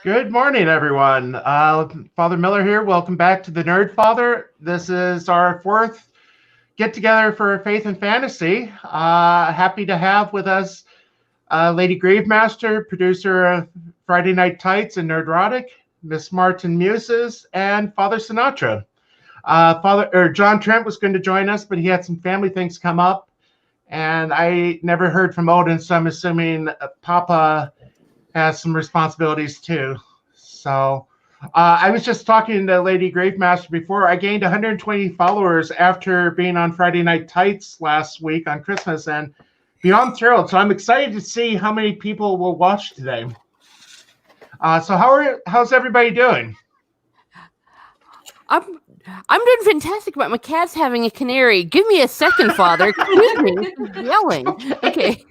Good morning, everyone. Father Miller here. Welcome back to the Nerd Father. This is our fourth get together for Faith and Fantasy. Happy to have with us Lady Grademaster, producer of Friday Night Tights and Nerdrotic, Miss Martin Muses, and Father Sinatra. John Trent was going to join us, but he had some family things come up, and I never heard from Odin, so I'm assuming Papa has some responsibilities too. So I was just talking to Lady Gravemaster before. I gained 120 followers after being on Friday Night Tights last week on Christmas, and beyond thrilled. So I'm excited to see how many people will watch today. So how's everybody doing? I'm doing fantastic, but my cat's having a canary. Give me a second, Father. Excuse me. He's yelling. Okay.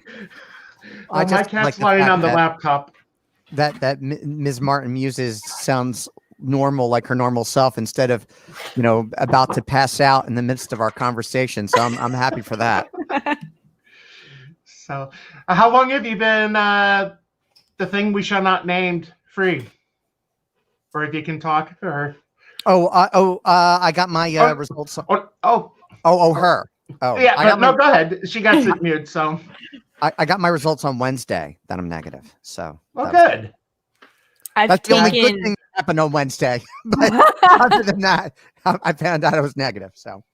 My cat's lying on the laptop. That Ms. Martin Muses sounds normal, like her normal self, instead of, about to pass out in the midst of our conversation. So I'm happy for that. So, how long have you been the thing we shall not named free? Or if you can talk, or I got my results. Her. Oh, yeah, go ahead. She got it muted, so. I got my results on Wednesday that I'm negative. So good. That's the only good thing that happened on Wednesday. But other than that, I found out I was negative. So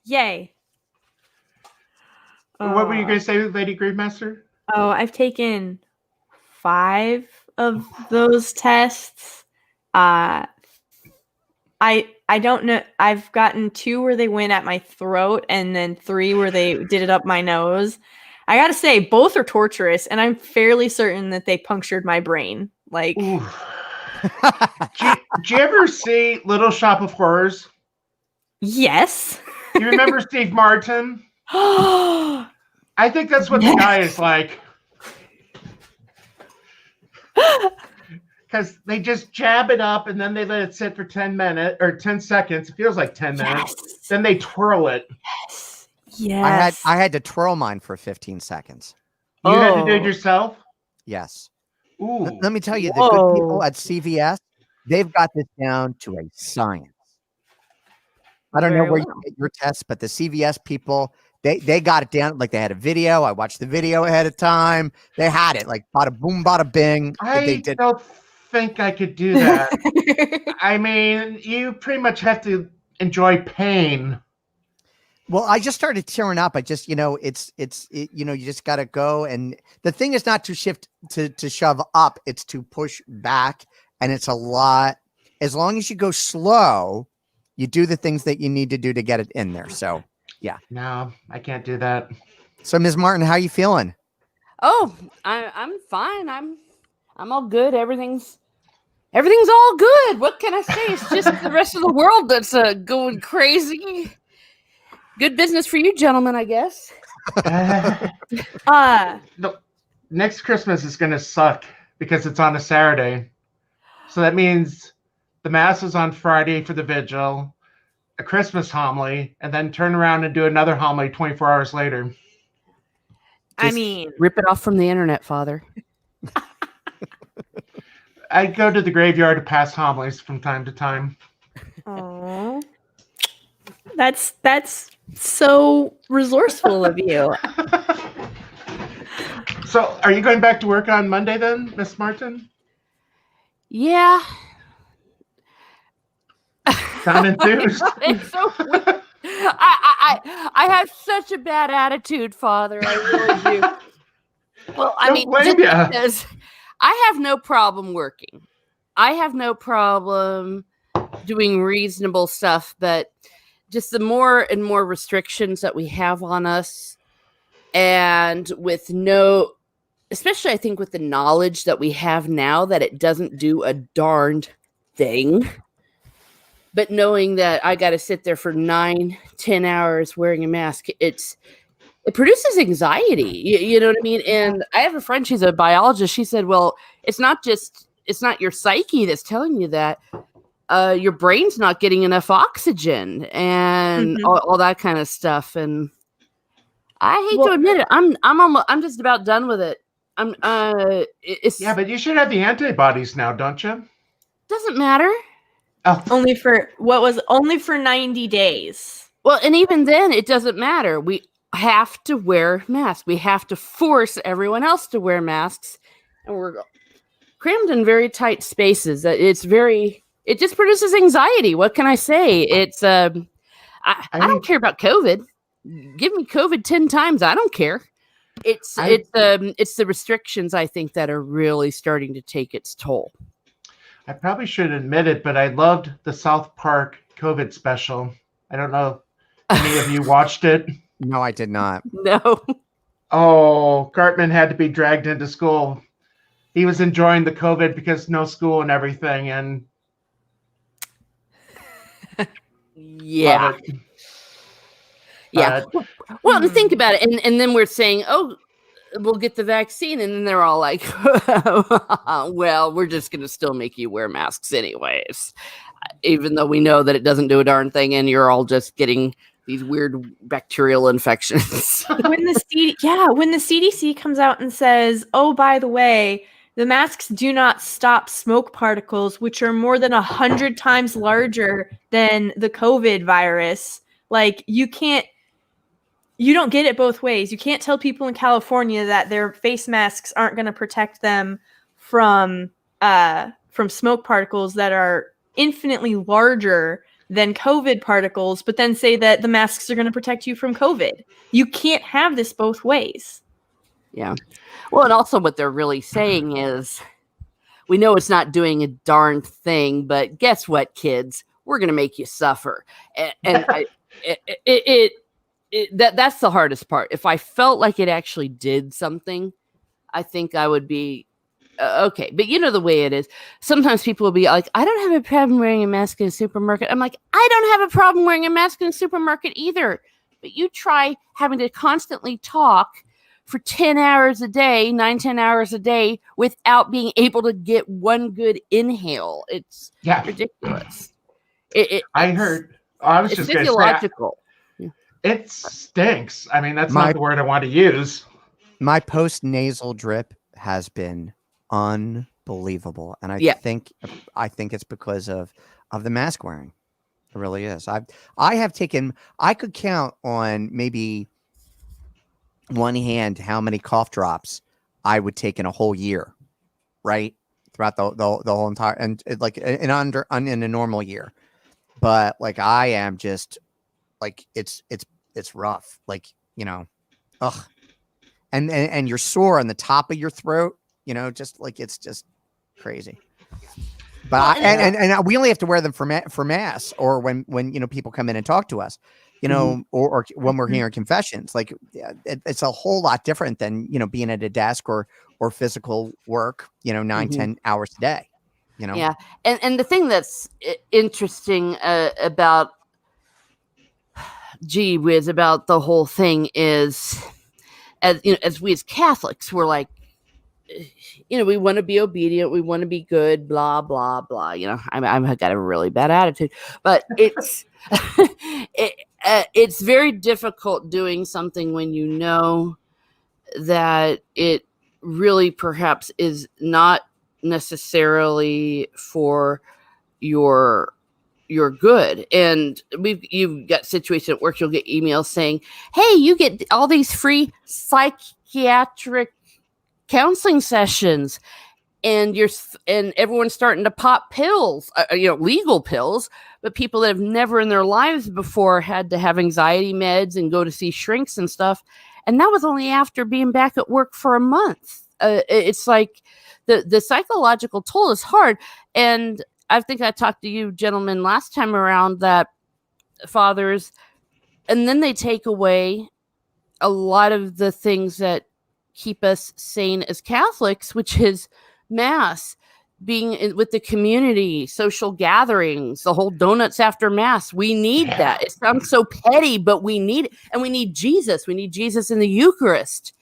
yay. What were you going to say, Lady Gravemaster? Oh, I've taken 5 of those tests. I don't know. I've gotten 2 where they went at my throat, and then 3 where they did it up my nose. I gotta say, both are torturous, and I'm fairly certain that they punctured my brain. Like, did you ever see Little Shop of Horrors? Yes. You remember Steve Martin? I think that's what the guy is like. Because they just jab it up, and then they let it sit for 10 minutes or 10 seconds. It feels like 10 minutes. Then they twirl it. Yes. Yes. I had to twirl mine for 15 seconds. You had to do it yourself? Yes. Ooh. Let me tell you, the good people at CVS, they've got this down to a science. I don't know where you get your tests, but the CVS people, they got it down. Like, they had a video. I watched the video ahead of time. They had it like bada boom, bada bing. I don't think I could do that. I mean, you pretty much have to enjoy pain. Well, I just started tearing up. I just, you just got to go. And the thing is not to shift to shove up. It's to push back. And it's a lot. As long as you go slow, you do the things that you need to do to get it in there. So, yeah. No, I can't do that. So, Ms. Martin, how are you feeling? Oh, I'm fine. I'm all good. Everything's all good. What can I say? It's just the rest of the world that's going crazy. Good business for you, gentlemen, I guess. Next Christmas is going to suck because it's on a Saturday. So that means the Mass is on Friday for the Vigil, a Christmas homily, and then turn around and do another homily 24 hours later. Rip it off from the internet, Father. I go to the graveyard to pass homilies from time to time. Aww. That's so resourceful of you. So, are you going back to work on Monday then, Miss Martin? Yeah. Sound enthused? It's so weird. I have such a bad attitude, Father. I really do. Well, because I have no problem working. I have no problem doing reasonable stuff, but just the more and more restrictions that we have on us, and especially I think with the knowledge that we have now that it doesn't do a darned thing, but knowing that I got to sit there for 9-10 hours wearing a mask, it produces anxiety. You know what I mean? And I have a friend, she's a biologist. She said, well, it's not your psyche that's telling you that. Your brain's not getting enough oxygen and all that kind of stuff. And I hate to admit it, I'm just about done with it. Yeah, but you should have the antibodies now, don't you? Doesn't matter. Oh. Only for 90 days. Well, and even then, it doesn't matter. We have to wear masks. We have to force everyone else to wear masks, and we're crammed in very tight spaces. It just produces anxiety. What can I say? It's I don't care about COVID. Give me COVID 10 times. I don't care. It's the restrictions, I think, that are really starting to take its toll. I probably should admit it, but I loved the South Park COVID special. I don't know if any of you watched it. No, I did not. No. Oh, Cartman had to be dragged into school. He was enjoying the COVID because no school and everything. And yeah. Yeah. Well, and think about it. And then we're saying, oh, we'll get the vaccine. And then they're all like, well, we're just going to still make you wear masks anyways, even though we know that it doesn't do a darn thing. And you're all just getting these weird bacterial infections. when the CDC comes out and says, oh, by the way, the masks do not stop smoke particles, which are more than 100 times larger than the COVID virus. Like, you don't get it both ways. You can't tell people in California that their face masks aren't going to protect them from smoke particles that are infinitely larger than COVID particles, but then say that the masks are going to protect you from COVID. You can't have this both ways. Yeah. Well, and also what they're really saying is, we know it's not doing a darn thing, but guess what, kids? We're going to make you suffer. And that's the hardest part. If I felt like it actually did something, I think I would be okay. But you know the way it is. Sometimes people will be like, I don't have a problem wearing a mask in a supermarket. I'm like, I don't have a problem wearing a mask in a supermarket either. But you try having to constantly talk for 10 hours a day, 10 hours a day, without being able to get one good inhale. It's ridiculous. I was just going to say, it stinks. I mean, that's not the word I want to use. My post-nasal drip has been unbelievable, and I think it's because of the mask wearing. It really is. I could count on maybe one hand how many cough drops I would take in a whole year, right? Throughout the whole entire, and like in a normal year. But like, I am just like, it's rough. Like, ugh. And you're sore on the top of your throat, just like, it's just crazy. But and we only have to wear them for mass, or when people come in and talk to us, or when we're hearing confessions. Like, it's a whole lot different than being at a desk or physical work 9-10 hours a day. Yeah, and the thing that's interesting about about the whole thing is, as we as Catholics, we're like, we want to be obedient, we want to be good, blah blah blah. I've got a really bad attitude, but it's it's very difficult doing something when you know that it really perhaps is not necessarily for your good. And you've got situations at work, you'll get emails saying, hey, you get all these free psychiatric counseling sessions, and everyone's starting to pop pills, legal pills, but people that have never in their lives before had to have anxiety meds and go to see shrinks and stuff, and that was only after being back at work for a month. It's like the psychological toll is hard. And I think I talked to you gentlemen last time around that fathers, and then they take away a lot of the things that keep us sane as Catholics, which is mass, being with the community, social gatherings, the whole donuts after mass. We need that. It sounds so petty, but we need it. And we need Jesus. We need Jesus in the Eucharist.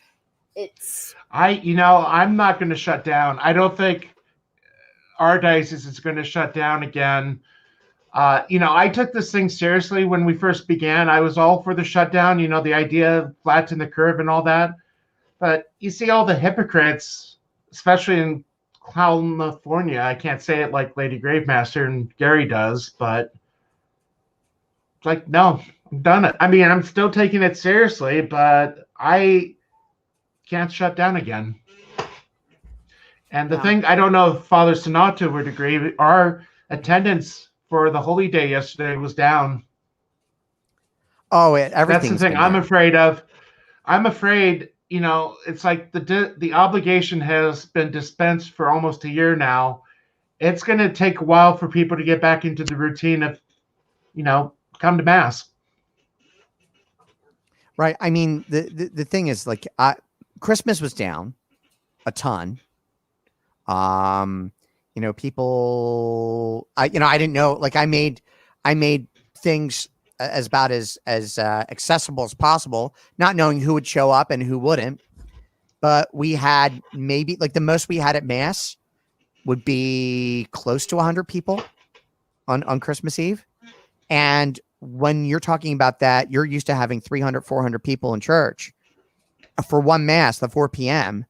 I'm not going to shut down. I don't think our diocese is going to shut down again. I took this thing seriously when we first began. I was all for the shutdown, the idea of flatten the curve and all that. But you see all the hypocrites, especially in California. I can't say it like Lady Gravemaster and Gary does, but it's like, no, I'm done it. I mean, I'm still taking it seriously, but I can't shut down again. And the thing, I don't know if Father Sonata would agree, our attendance for the Holy Day yesterday was down. Oh, everything's That's the thing I'm afraid of. I'm afraid, you know, it's like the obligation has been dispensed for almost a year now. It's going to take a while for people to get back into the routine of, you know, come to Mass. Right. I mean, the thing is, like, Christmas was down a ton. You know, people, I didn't know, like, I made things as about as accessible as possible, not knowing who would show up and who wouldn't. But we had maybe, like, the most we had at Mass would be close to 100 people on Christmas Eve. And when you're talking about that, you're used to having 300, 400 people in church for one Mass, the 4 p.m.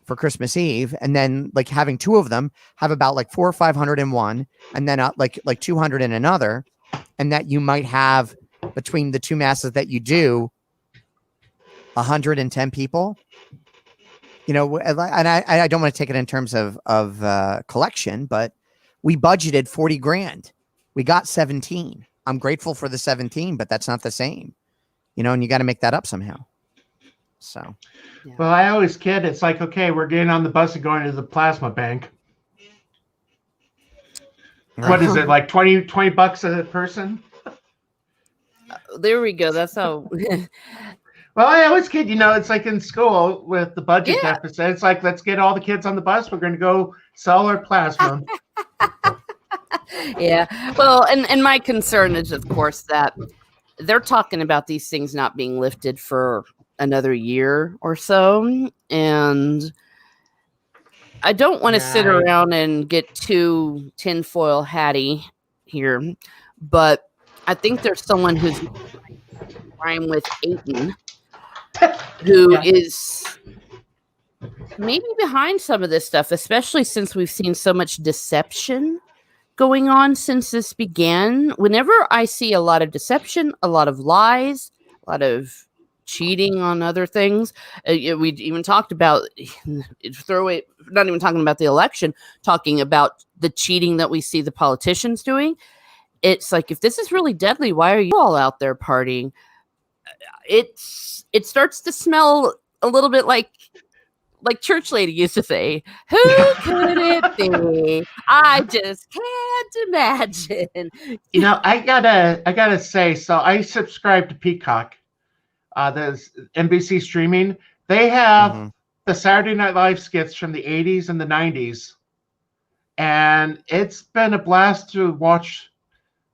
for Christmas Eve. And then, like, having two of them have about like 400 or 500 in one, and then like 200 in another. And that you might have between the two Masses that you do 110 people, you know, and I don't want to take it in terms of collection, but we budgeted 40 grand. We got 17. I'm grateful for the 17, but that's not the same, you know, and you got to make that up somehow. So, yeah. Well, I always kid. It's like, okay, we're getting on the bus and going to the plasma bank. Right. What is it, like $20 a person? There we go. That's how. Well, I always kid, you know, it's like in school with the budget deficit. It's like, let's get all the kids on the bus. We're going to go sell our plasma. Yeah. Well, and my concern is, of course, that they're talking about these things not being lifted for another year or so. And I don't want to sit around and get too tinfoil hatty here, but I think there's someone who's rhyme with Aiton, who is maybe behind some of this stuff, especially since we've seen so much deception going on since this began. Whenever I see a lot of deception, a lot of lies, a lot of cheating on other things, we even talked about not even talking about the election, talking about the cheating that we see the politicians doing. It's like, if this is really deadly, why are you all out there partying? It starts to smell a little bit like Church Lady used to say, who could it be? I just can't imagine. You know, I gotta say, so I subscribe to Peacock, the NBC streaming. They have the Saturday Night Live skits from the 80s and the 90s. And it's been a blast to watch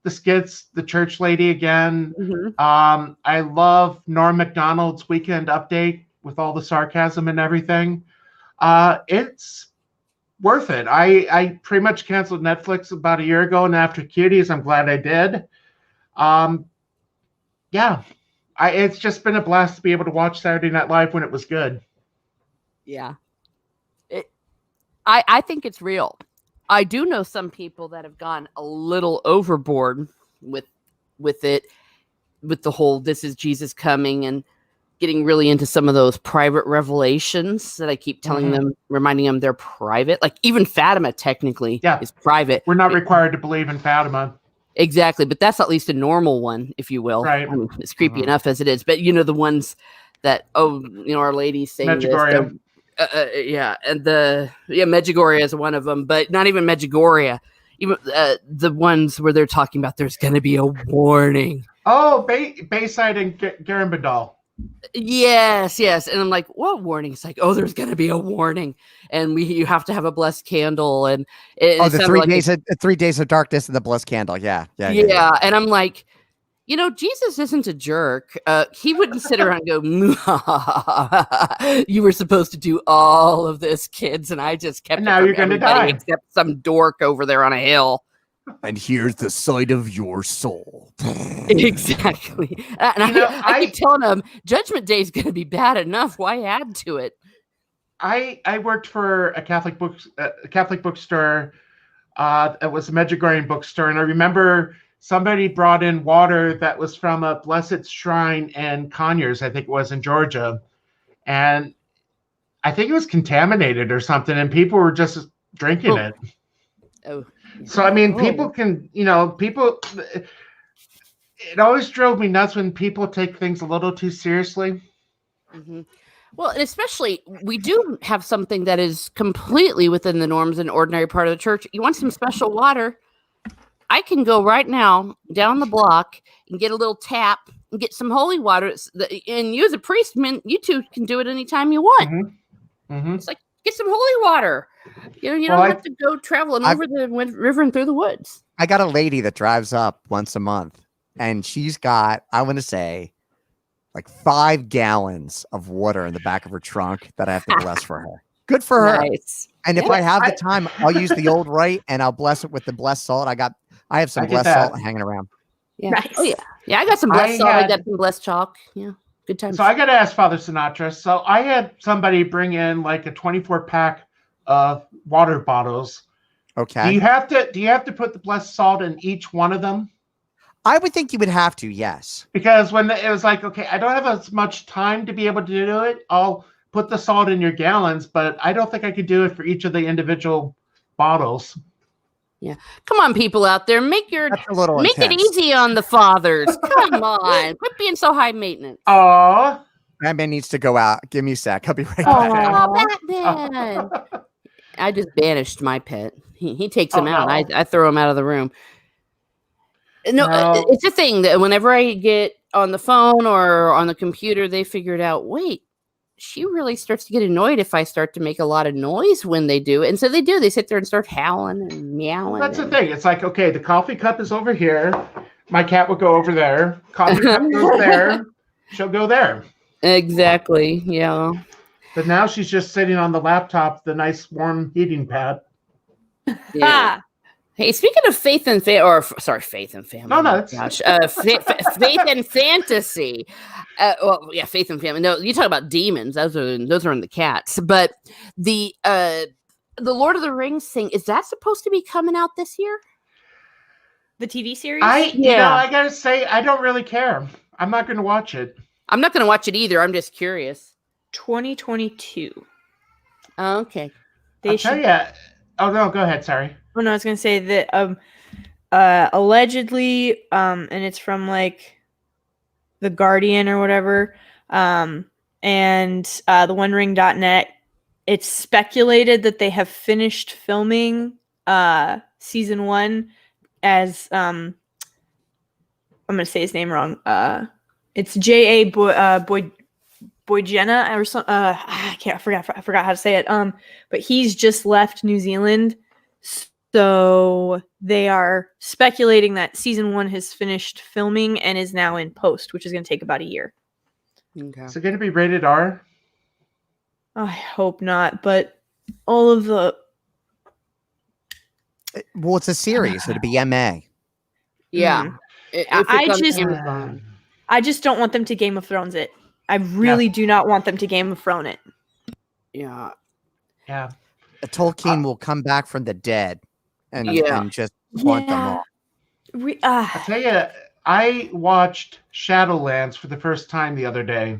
the skits, the Church Lady again. I love Norm Macdonald's Weekend Update with all the sarcasm and everything. It's worth it. I pretty much canceled Netflix about a year ago, and after Cuties, I'm glad I did. It's just been a blast to be able to watch Saturday Night Live when it was good. Yeah. I think it's real. I do know some people that have gone a little overboard with it, with the whole "this is Jesus coming" and getting really into some of those private revelations that I keep telling them, reminding them they're private. Like, even Fatima technically is private. We're not required to believe in Fatima. Exactly. But that's at least a normal one, if you will. Right. I mean, it's creepy enough as it is. But, you know, the ones that, Our Lady's saying Medjugorje. this. And Medjugorje is one of them, but not even Medjugorje. Even the ones where they're talking about there's going to be a warning. Oh, Bayside and Garambadal. Yes. And I'm like, what warning? It's like, there's going to be a warning, and you have to have a blessed candle, and the 3 days of darkness and the blessed candle. Yeah. And I'm like, Jesus isn't a jerk. He wouldn't sit around and go, you were supposed to do all of this, kids, and I just kept and now you're going to die, except some dork over there on a hill. And here's the sight of your soul. Exactly. And I keep telling them Judgment Day is going to be bad enough. Why add to it? I worked for a Catholic bookstore. It was a Medjugorje bookstore, and I remember somebody brought in water that was from a blessed shrine in Conyers, I think it was in Georgia, and I think it was contaminated or something, and people were just drinking it. Oh. So I mean, people can, people. It always drove me nuts when people take things a little too seriously. Mm-hmm. Well, and especially, we do have something that is completely within the norms and ordinary part of the church. You want some special water? I can go right now down the block and get a little tap and get some holy water. And you as a priest, you two can do it anytime you want. Mm-hmm. Mm-hmm. It's like, get some holy water. You don't have to go traveling over the river and through the woods. I got a lady that drives up once a month, and she's got, I want to say, like 5 gallons of water in the back of her trunk that I have to bless for her. Good for her. Nice. And if I have the time, I'll use the old rite and I'll bless it with the blessed salt. I have some blessed salt hanging around. Yeah. Nice. Oh yeah. Yeah, I got some blessed salt. I got some blessed chalk. Yeah. Good times. So I got to ask Father Sinatra. So I had somebody bring in like a 24-pack of water bottles. Okay. Do you have to put the blessed salt in each one of them? I would think you would have to, yes. Because when it was like, okay, I don't have as much time to be able to do it. I'll put the salt in your gallons, but I don't think I could do it for each of the individual bottles. Yeah. Come on, people out there. Make it easy on the fathers. Come on. Quit being so high maintenance. Oh. Batman needs to go out. Give me a sec. I'll be right back. Oh, Batman. I just banished my pet. He takes him out. No. I throw him out of the room. No, it's a thing that whenever I get on the phone or on the computer, they figured out, wait, she really starts to get annoyed if I start to make a lot of noise when they do. And so they do. They sit there and start howling and meowing. That's the thing. It's like, okay, the coffee cup is over here. My cat will go over there. Coffee cup goes there. She'll go there. Exactly. Yeah. But now she's just sitting on the laptop, the nice warm heating pad. Yeah. Hey, speaking of faith and faith and family. No, gosh, faith and fantasy. Faith and family. No, you talk about demons. Those are in the cats. But the Lord of the Rings thing, is that supposed to be coming out this year? The TV series? I gotta say, I don't really care. I'm not going to watch it. I'm not going to watch it either. I'm just curious. 2022. Oh, okay. I'll tell you. Oh no, go ahead. Sorry. Oh no, I was gonna say that allegedly, and it's from like The Guardian or whatever, and theonering.net. It's speculated that they have finished filming season 1 as I'm gonna say his name wrong. It's J.A. Boyjena or something. I forgot how to say it. But he's just left New Zealand. So they are speculating that season 1 has finished filming and is now in post, which is going to take about a year. Okay. Is it going to be rated R? I hope not, but all of the... Well, it's a series. It'd be MA. Yeah. I just don't want them to Game of Thrones it. I really do not want them to Game of Thrones it. Yeah. Yeah. Tolkien will come back from the dead and just want them all. I tell you, I watched Shadowlands for the first time the other day.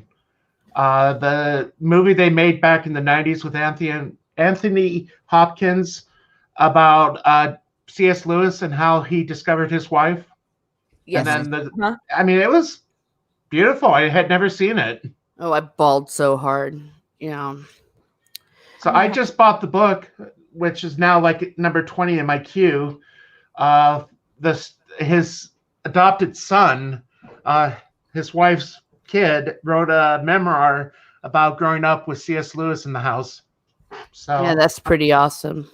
The movie they made back in the 90s with Anthony Hopkins about C.S. Lewis and how he discovered his wife. Yes. And then it was beautiful. I had never seen it. Oh, I bawled so hard. Yeah. So I just bought the book, which is now like number 20 in my queue. His adopted son, his wife's kid, wrote a memoir about growing up with C.S. Lewis in the house. So yeah, that's pretty awesome.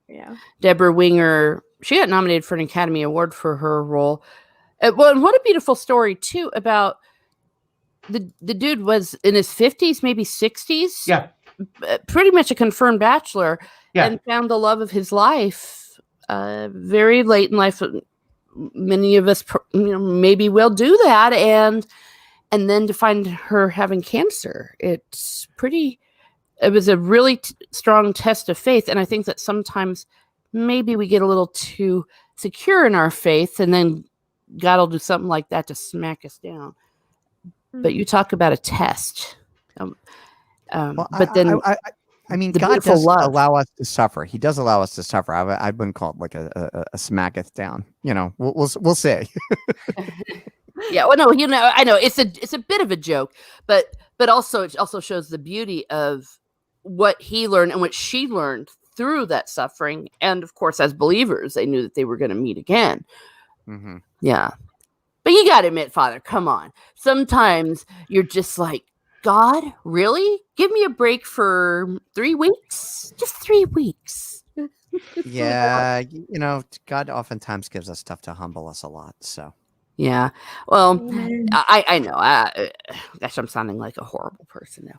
Yeah. Deborah Winger, she got nominated for an Academy Award for her role. Well, and what a beautiful story too about the dude was in his 50s, maybe 60s. Yeah. Pretty much a confirmed bachelor, Yeah. and found the love of his life very late in life. Many of us, maybe will do that, and then to find her having cancer, it was a really strong test of faith. And I think that sometimes maybe we get a little too secure in our faith, and then God will do something like that to smack us down. But you talk about a test. But then, I mean, God does allow us to suffer. He does allow us to suffer. I wouldn't call it like a smacketh down. We'll say. Yeah, well, no, I know it's a bit of a joke, but also it also shows the beauty of what he learned and what she learned through that suffering. And of course, as believers, they knew that they were going to meet again. Mm-hmm. Yeah, but you got to admit, Father, come on. Sometimes you're just like, God, really? Give me a break for 3 weeks? Just 3 weeks. Yeah, God oftentimes gives us stuff to humble us a lot. So. Yeah. Well, I know. Gosh, I'm sounding like a horrible person now.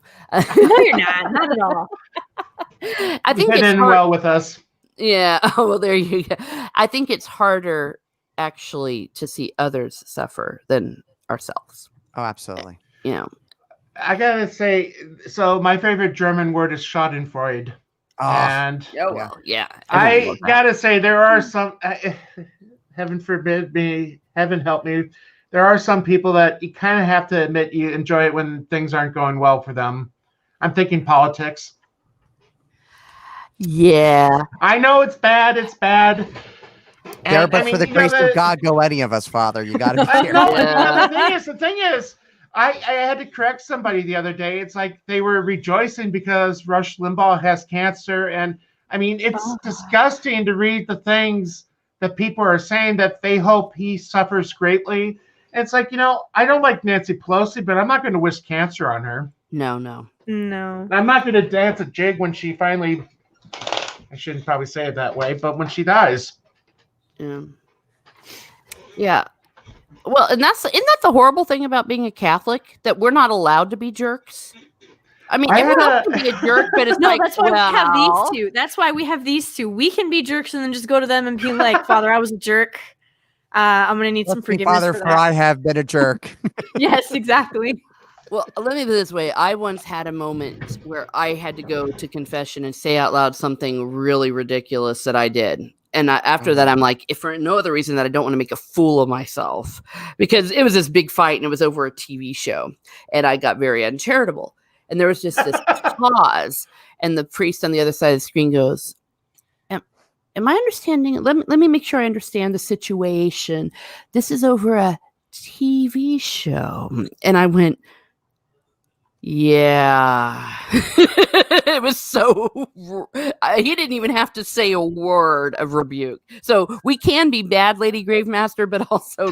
No, you're not at all. I think it's in well with us. Yeah. Oh, well, there you go. I think it's harder actually to see others suffer than ourselves. Oh, absolutely. I gotta say, so my favorite German word is Schadenfreude. Oh, and yeah. I gotta say, there are some, heaven forbid me, heaven help me, there are some people that you kind of have to admit you enjoy it when things aren't going well for them. I'm thinking politics. Yeah. I know it's bad. But for the grace of God, go any of us, Father. You got to be careful. The thing is, I had to correct somebody the other day. It's like they were rejoicing because Rush Limbaugh has cancer. And I mean, it's disgusting to read the things that people are saying that they hope he suffers greatly. And it's like, I don't like Nancy Pelosi, but I'm not going to wish cancer on her. No. I'm not going to dance a jig when she finally, I shouldn't probably say it that way, but when she dies. Yeah. Well, and isn't that the horrible thing about being a Catholic, that we're not allowed to be jerks? I mean, everyone can be a jerk, but it's that's why we have these two. That's why we have these two. We can be jerks and then just go to them and be like, Father, I was a jerk. I'm going to need some forgiveness. Father, for I have been a jerk. Yes, exactly. Well, let me put it this way. I once had a moment where I had to go to confession and say out loud something really ridiculous that I did. And after that, I'm like, if for no other reason that I don't want to make a fool of myself, because it was this big fight and it was over a TV show and I got very uncharitable. And there was just this pause, and the priest on the other side of the screen goes, am I understanding? Let me make sure I understand the situation. This is over a TV show. And I went, yeah. It was so he didn't even have to say a word of rebuke. So we can be bad, Lady Gravemaster, but also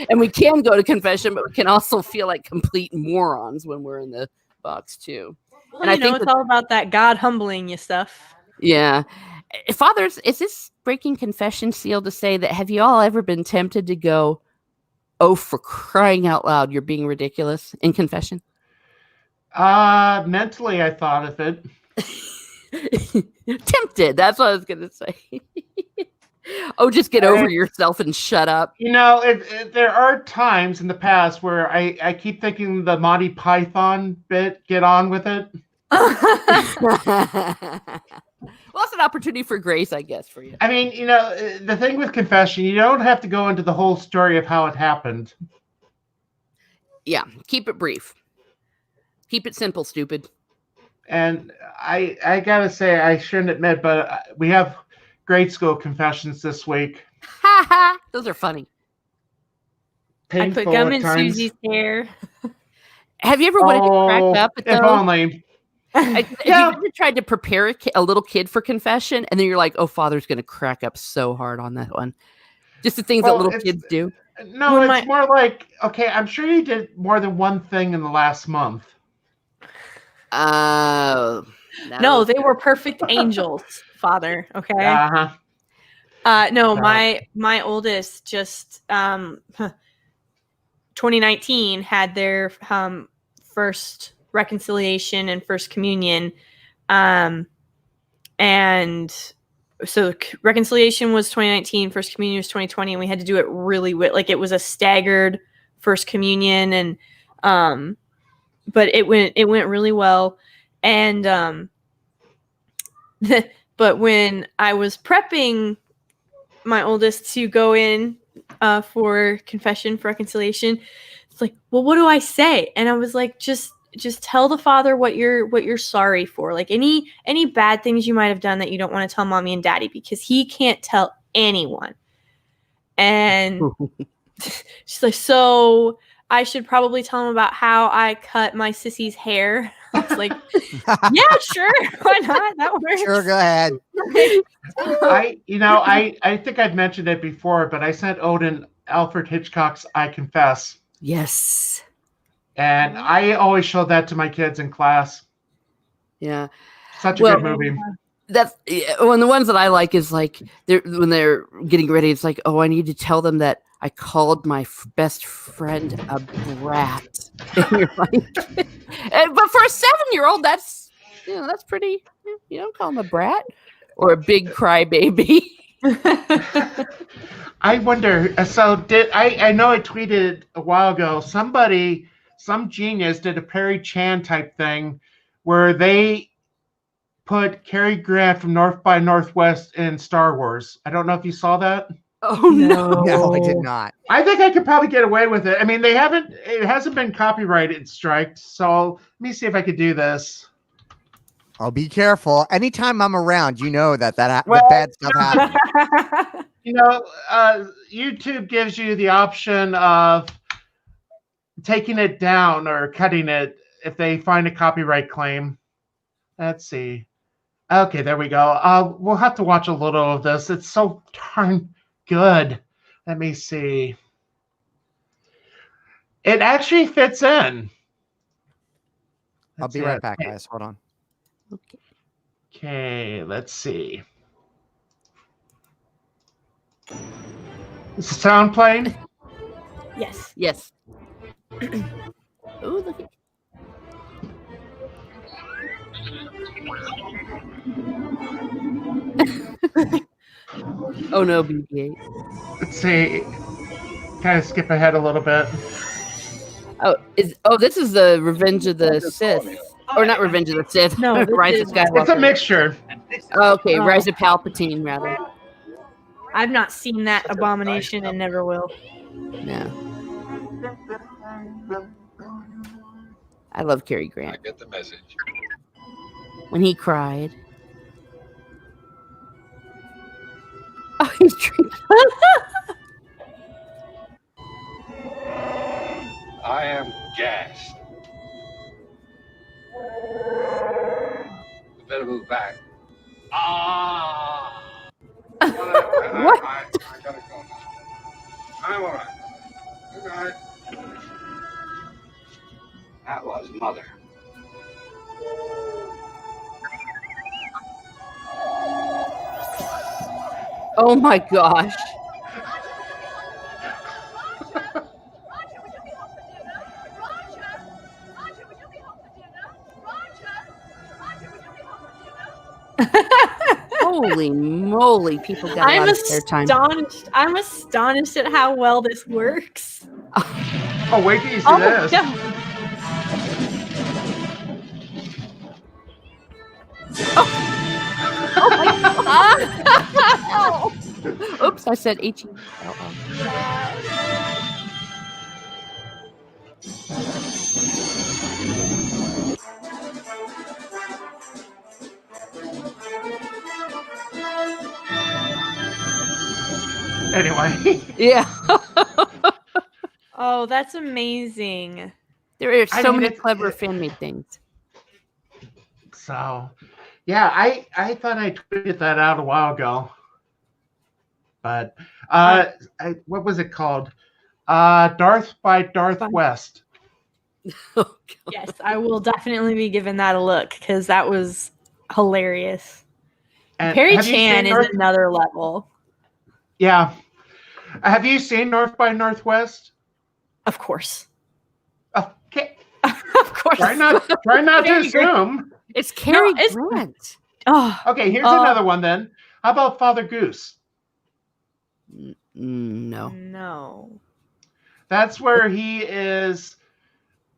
and we can go to confession, but we can also feel like complete morons when we're in the box too. Well, and I think it's all about that God humbling you stuff. Yeah. Fathers, is this breaking confession seal to say that have you all ever been tempted to go, oh, for crying out loud, you're being ridiculous in confession? Mentally, I thought of it. Tempted. That's what I was going to say. Oh, just get over yourself and shut up. There are times in the past where I keep thinking the Monty Python bit, get on with it. Well, it's an opportunity for grace, I guess, for you. I mean, the thing with confession, you don't have to go into the whole story of how it happened. Yeah, keep it brief. Keep it simple, stupid. And I gotta say, I shouldn't admit, but we have grade school confessions this week. Ha ha! Those are funny. Painful I put gum in times. Susie's hair. Have you ever wanted to crack up at those? If only. Have you ever tried to prepare a little kid for confession, and then you're like, oh, Father's going to crack up so hard on that one. Just the things that little kids do. No, it's more like, okay, I'm sure you did more than one thing in the last month. No, they were perfect angels, Father. Okay. Uh-huh. No, my oldest just 2019 had their first reconciliation and first communion, and reconciliation was 2019, first communion was 2020, and we had to do it really like it was a staggered first communion, and but it went really well. And but when I was prepping my oldest to go in for confession for reconciliation, it's like, well, what do I say? And I was like, just tell the father what you're sorry for, like any bad things you might have done that you don't want to tell mommy and daddy, because he can't tell anyone. And she's like, so I should probably tell him about how I cut my sissy's hair. I was like, yeah, sure, why not? That works. Sure, go ahead. I think I've mentioned it before, but I sent Odin Alfred Hitchcock's I Confess. Yes. And I always showed that to my kids in class. Yeah. Such a good movie. That's one of the ones that I like is like when they're getting ready. It's like, oh, I need to tell them that I called my best friend a brat. And you're like, but for a 7-year-old, that's pretty. You don't call him a brat or a big crybaby. I wonder. So I know I tweeted a while ago. Some genius did a Perry Chan type thing where they put Cary Grant from North by Northwest in Star Wars. I don't know if you saw that. Oh no! No, I did not. I think I could probably get away with it. I mean, it hasn't been copyrighted striked. So let me see if I could do this. I'll be careful. Anytime I'm around, you know the bad stuff happens. YouTube gives you the option of taking it down or cutting it if they find a copyright claim. Let's see. Okay, there we go. We'll have to watch a little of this. It's so darn good. Let me see. It actually fits in. I'll be right back, guys. Hold on. Okay, let's see. Is the sound playing? Yes. Yes. Ooh, look at. Oh no, BB-8. Let's see. Kind of skip ahead a little bit. This is the Revenge of the Sith. Or not Revenge of the Sith. No, Rise of Skywalker. It's a mixture. Okay, Rise of Palpatine, rather. I've not seen that abomination and never will. No. I love Cary Grant. I get the message. When he cried. Oh, he's drinking. I am gassed. You better move back. Ah! What? I gotta go now. I'm all right. Good night. That was Mother. Oh my gosh. Holy moly, people got a lot of spare time. I'm astonished at how well this works. Oh, wait till you see this. No. Oh my God. Oops, I said H-E-L-L. Anyway. Yeah. Oh, that's amazing. There are so many clever fan-made things. So, yeah, I thought I tweeted that out a while ago. But what was it called? Darth by Darth West. Oh, yes, I will definitely be giving that a look because that was hilarious. And Perry Chan is another level. Yeah. Have you seen North by Northwest? Of course. Okay. Of course. Try not to assume. It's Cary Grant. Oh. Okay, here's another one then. How about Father Goose? No. No. That's where he is.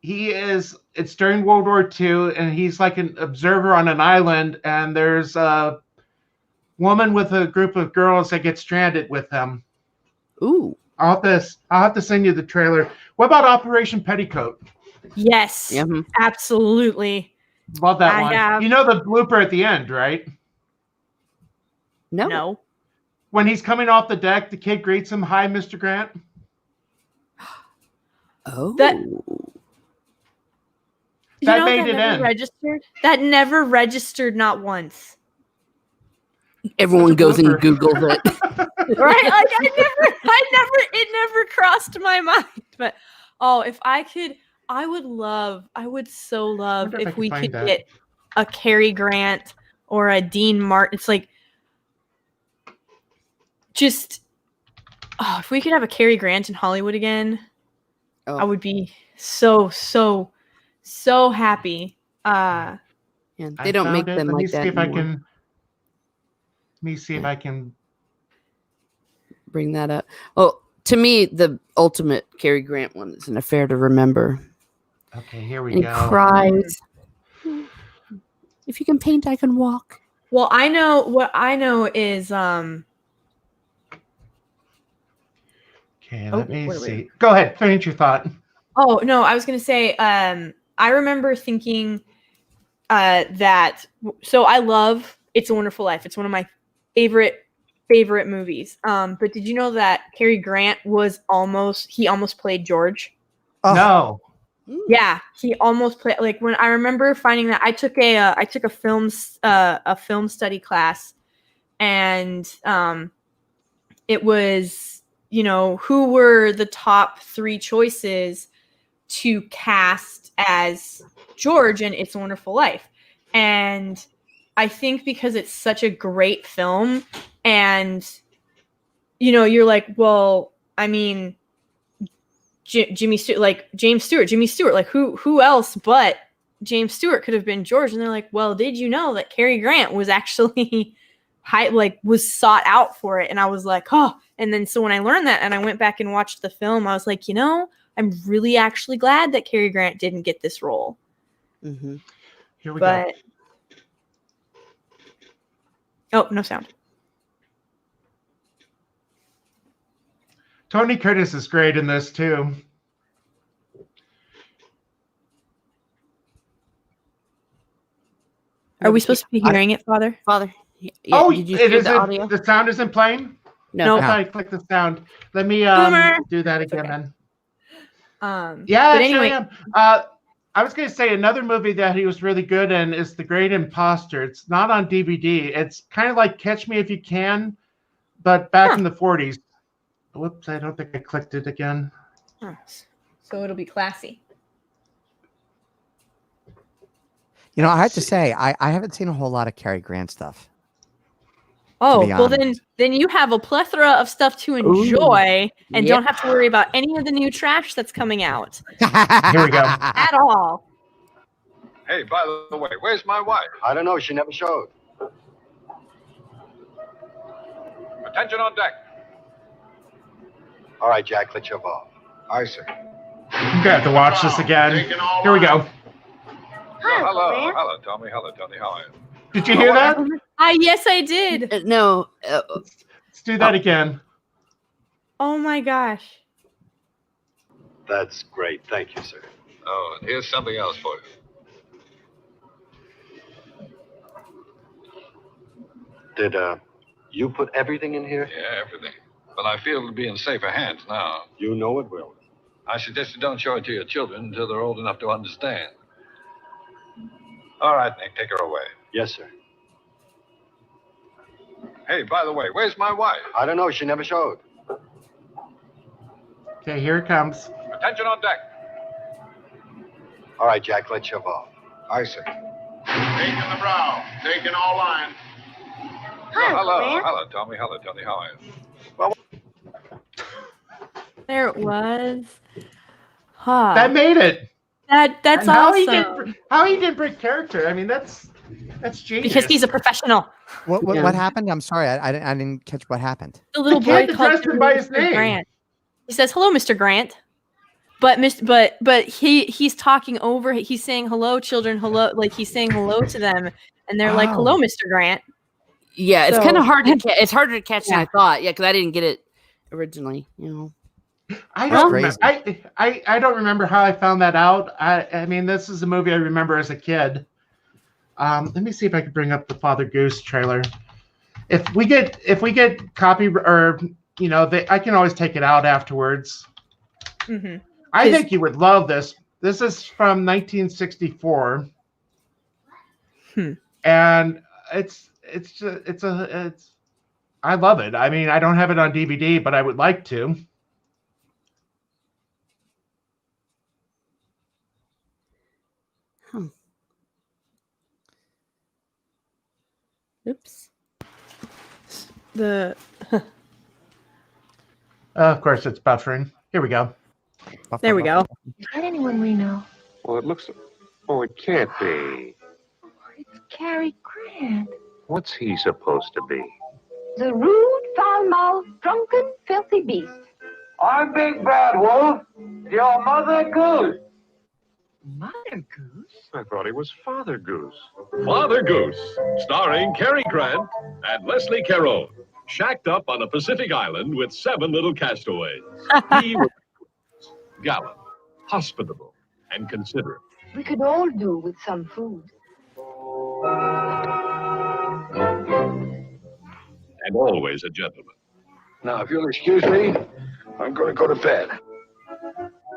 It's during World War II, and he's like an observer on an island, and there's a woman with a group of girls that get stranded with him. Ooh. I'll have to send you the trailer. What about Operation Petticoat? Yes, absolutely. Love that one. You know the blooper at the end, right? No. When he's coming off the deck, the kid greets him, "Hi, Mr. Grant." Oh. That made it in. Registered? That never registered, not once. Everyone goes and Googles it. Right? Like it never crossed my mind. But if I could, I would so love if we could get a Cary Grant or a Dean Martin. It's like just if we could have a Cary Grant in Hollywood again, I would be so happy. Yeah, they don't make them like that anymore. Let me see if I can bring that up. Well, to me, the ultimate Cary Grant one is An Affair to Remember. Okay, here we go. And he cries. If you can paint, I can walk. Well, what I know is Okay, let me see. Go ahead, finish your thought. Oh, no, I was going to say I remember thinking that I love It's a Wonderful Life. It's one of my favorite movies. But did you know that Cary Grant almost played George? Oh. No. Yeah, he almost played. Like when I remember finding that, I took a film study class, and it was who were the top 3 choices to cast as George in It's a Wonderful Life, and I think because it's such a great film, and you're like, well, I mean, James Stewart, like who else but James Stewart could have been George? And they're like, well, did you know that Cary Grant was actually was sought out for it? And I was like, oh. And then so when I learned that and I went back and watched the film, I was like, I'm really actually glad that Cary Grant didn't get this role. Mm-hmm. Here we go. Oh, no sound. Tony Curtis is great in this too. Are we supposed to be hearing it, Father? Father. Yeah, did you hear the audio? The sound isn't playing? No. I thought I clicked the sound. Let me do that again then. Yeah, but anyway. I was going to say another movie that he was really good in is The Great Imposter. It's not on DVD. It's kind of like Catch Me If You Can, but back in the 40s. Whoops, I don't think I clicked it again. So it'll be classy. I have to say, I haven't seen a whole lot of Cary Grant stuff. Oh, well then you have a plethora of stuff to enjoy and don't have to worry about any of the new trash that's coming out. Here we go. At all. Hey, by the way, where's my wife? I don't know. She never showed. Attention on deck. All right, Jack, let's shove off. I see. I'm going to have to watch this again. Here we go. Hello, Tommy. Hello, Tony. How are you? Did you hear that? Yes, I did. No. Let's do that again. Oh my gosh. That's great. Thank you, sir. Oh, and here's something else for you. Did you put everything in here? Yeah, everything. But I feel it'll be in safer hands now. You know it will. I suggest you don't show it to your children until they're old enough to understand. All right, Nick, take her away. Yes, sir. Hey, by the way, where's my wife? I don't know. She never showed. Okay, here it comes. Attention on deck. All right, Jack, let's shove off. I see. Taking the brow. Taking all line. Hello, Tommy. Hello, Tony. How are you? Well, there it was. That made it. That's how awesome. How he did break character. I mean, that's That's genius. Because he's a professional. What happened? I'm sorry, I didn't catch what happened. The little The boy kid called addressed him him by his Mr. name. Grant. He says, "Hello, Mr. Grant." But he's talking over. He's saying, "Hello, children, hello." Like he's saying hello to them, and they're like, "Hello, Mr. Grant." Yeah, it's So- kind of hard to catch. It's harder to catch than Yeah. I thought. Yeah, because I didn't get it originally. I That's don't crazy. remember. I don't remember how I found that out. I mean, this is a movie I remember as a kid. Let me see if I can bring up the Father Goose trailer. If we get copy or I can always take it out afterwards. Mm-hmm. I think you would love this. This is from 1964, and it's I love it. I mean, I don't have it on DVD, but I would like to. Oops. Of course, it's buffering. Here we go. There we go. Not anyone we know. Well, it looks. Oh, it can't be. It's Cary Grant. What's he supposed to be? The rude, foul-mouthed, drunken, filthy beast. I'm Big Bad Wolf, your Mother Goose. Mother Goose? I thought he was Father Goose. Father Goose, starring Cary Grant and Leslie Caron, shacked up on a Pacific island with 7 little castaways. He was gallant, hospitable, and considerate. We could all do with some food. And always a gentleman. Now, if you'll excuse me, I'm going to go to bed.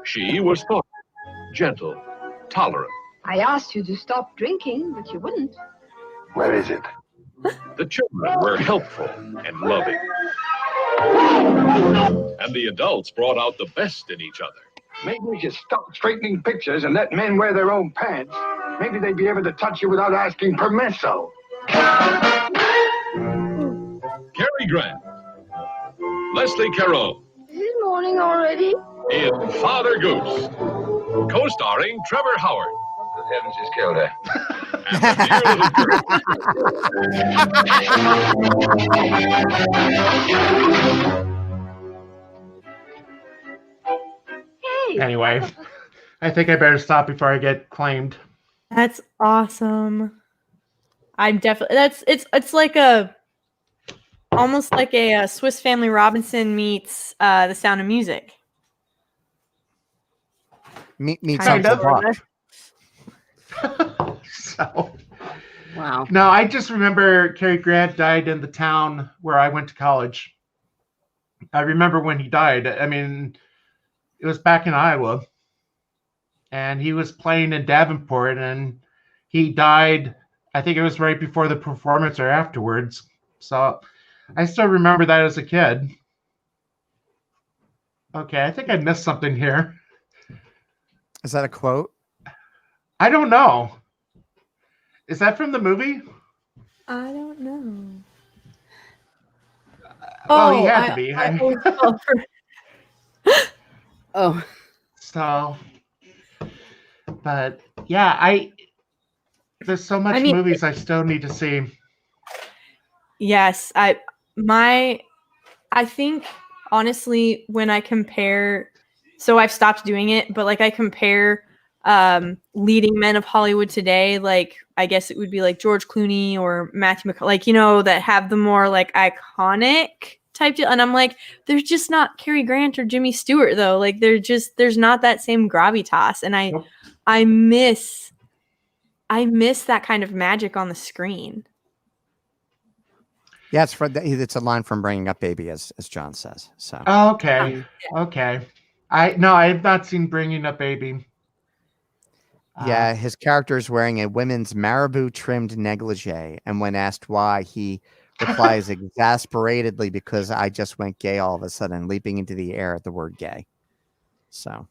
She was thoughtful, gentle, tolerant. I asked you to stop drinking, but you wouldn't. Where is it? The children were helpful and loving. And the adults brought out the best in each other. Maybe we should stop straightening pictures and let men wear their own pants. Maybe they'd be able to touch you without asking permisso. Cary Grant, Leslie Caron, Is it morning already? in Father Goose, co-starring Trevor Howard. Good heavens, he's killed her. And the dear little girl. Hey. Anyway, I think I better stop before I get claimed. That's awesome. I'm definitely it's like a almost like a Swiss Family Robinson meets The Sound of Music. Meet Kind of. something. So, Wow. no, I just remember Cary Grant died in the town where I went to college. I remember when he died. I mean, it was back in Iowa, and he was playing in Davenport, and he died. I think it was right before the performance or afterwards. So I still remember that as a kid. Okay, I think I missed something here. Is that a quote? I don't know. Is that from the movie? I don't know. Well, he had to be. Oh. So, but yeah, there's so much movies I still need to see. Yes, I think honestly when I compare, so I've stopped doing it, but like I compare leading men of Hollywood today, like I guess it would be like George Clooney or Matthew McConaughey, like, that have the more like iconic type deal. And I'm like, there's just not Cary Grant or Jimmy Stewart though. Like there's not that same gravitas. And I miss that kind of magic on the screen. Yeah, it's a line from Bringing Up Baby, as John says. So. Okay. Okay. I have not seen Bringing Up Baby. Yeah, his character is wearing a women's marabou trimmed negligee, and when asked why, he replies exasperatedly, because I just went gay all of a sudden, leaping into the air at the word gay. So.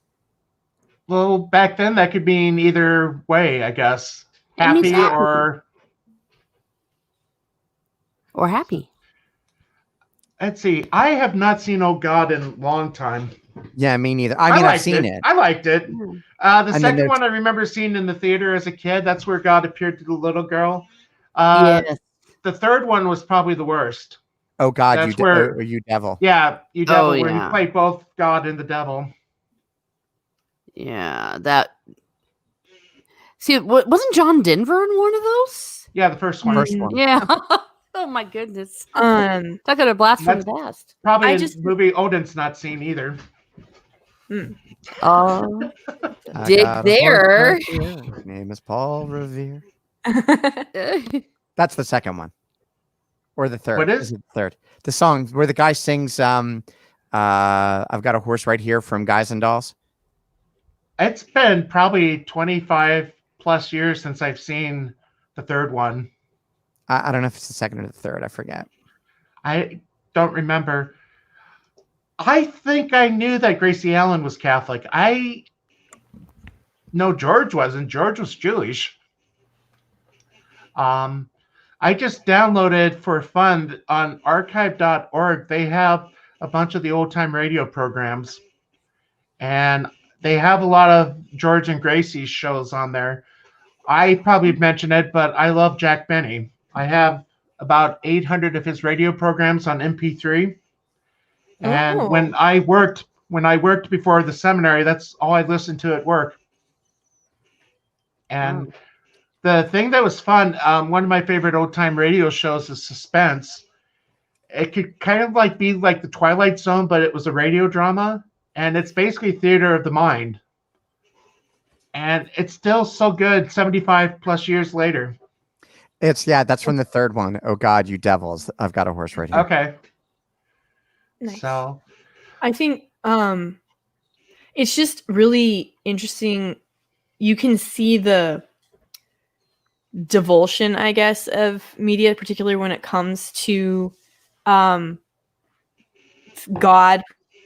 Well, back then that could mean either way, I guess. Happy or happy. Let's see. I have not seen Oh God in a long time. Yeah, me neither. I mean, I've seen it. I liked it. The And then second one I remember seeing in the theater as a kid. That's where God appeared to the little girl. Yes. The third one was probably the worst. Oh God, That's where you devil. Yeah, you devil, Oh, where you yeah. play both God and the devil. Yeah, that. See, wasn't John Denver in one of those? Yeah, the first one. First one. Yeah. Oh my goodness. Um, Talking a blast from That's- the past. Probably I a just- movie Odin's not seen either. Oh, I dig got a there. horse right here. His name is Paul Revere. That's the second one. Or the third. What is? it the third? The song where the guy sings I've got a horse right here from Guys and Dolls. It's been probably 25 plus years since I've seen the third one. I don't know if it's the second or the third. I forget. I don't remember. I think I knew that Gracie Allen was Catholic. No, George wasn't. George was Jewish. I just downloaded for fun on archive.org. They have a bunch of the old time radio programs, and they have a lot of George and Gracie's shows on there. I probably mentioned it, but I love Jack Benny. I have about 800 of his radio programs on MP3. And when I worked before the seminary, that's all I listened to at work. And the thing that was fun, one of my favorite old time radio shows is Suspense. It could kind of like be like the Twilight Zone, but it was a radio drama, and it's basically theater of the mind. And it's still so good 75 plus years later. That's from the third one. Oh God, you devils. I've got a horse right here. Okay. Nice. So I think it's just really interesting. You can see the devotion, I guess, of media, particularly when it comes to God,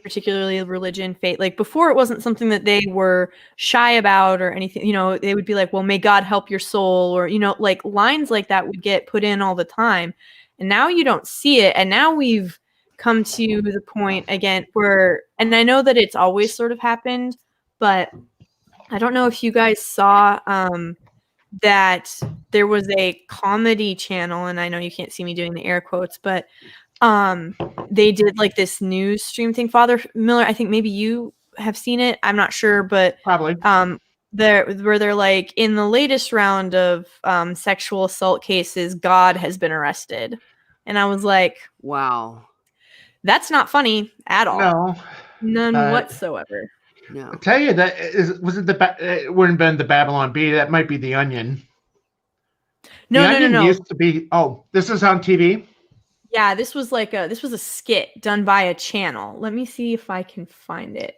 particularly religion, faith. Like before, it wasn't something that they were shy about or anything. You know, they would be like, well, may God help your soul, or, you know, like lines like that would get put in all the time. And now you don't see it. And now we've come to the point again where, and I know that it's always sort of happened, but I don't know if you guys saw that there was a comedy channel, and I know you can't see me doing the air quotes, but they did like this news stream thing. Father Miller, I think maybe you have seen it. I'm not sure, but probably where they're like, in the latest round of sexual assault cases, God has been arrested. And I was like, wow. That's not funny at all. No. None whatsoever. No. I'll tell you that it wouldn't have been the Babylon Bee. That might be the Onion. No, the Onion no. Used to be. Oh, this is on TV. Yeah, this was a skit done by a channel. Let me see if I can find it.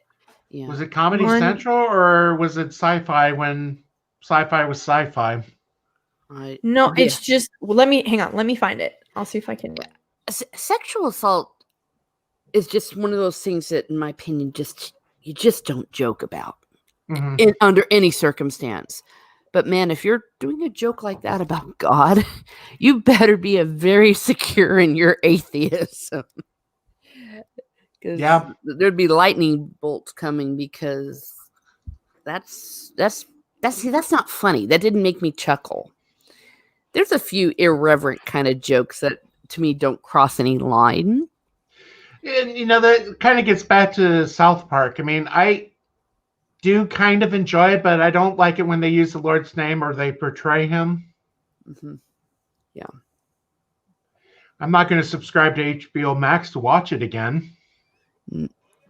Yeah. Was it Comedy Central or was it Sci-Fi when Sci-Fi was Sci-Fi? No, it's just. Well, let me find it. I'll see if I can. Sexual assault is just one of those things that, in my opinion, you just don't joke about under any circumstance. But man, if you're doing a joke like that about God, you better be a very secure in your atheism. Because there'd be lightning bolts coming, because that's not funny. That didn't make me chuckle. There's a few irreverent kind of jokes that to me don't cross any line. And you know, that kind of gets back to South Park. I mean, I do kind of enjoy it, but I don't like it when they use the Lord's name or they portray him. Yeah. I'm not going to subscribe to HBO Max to watch it again.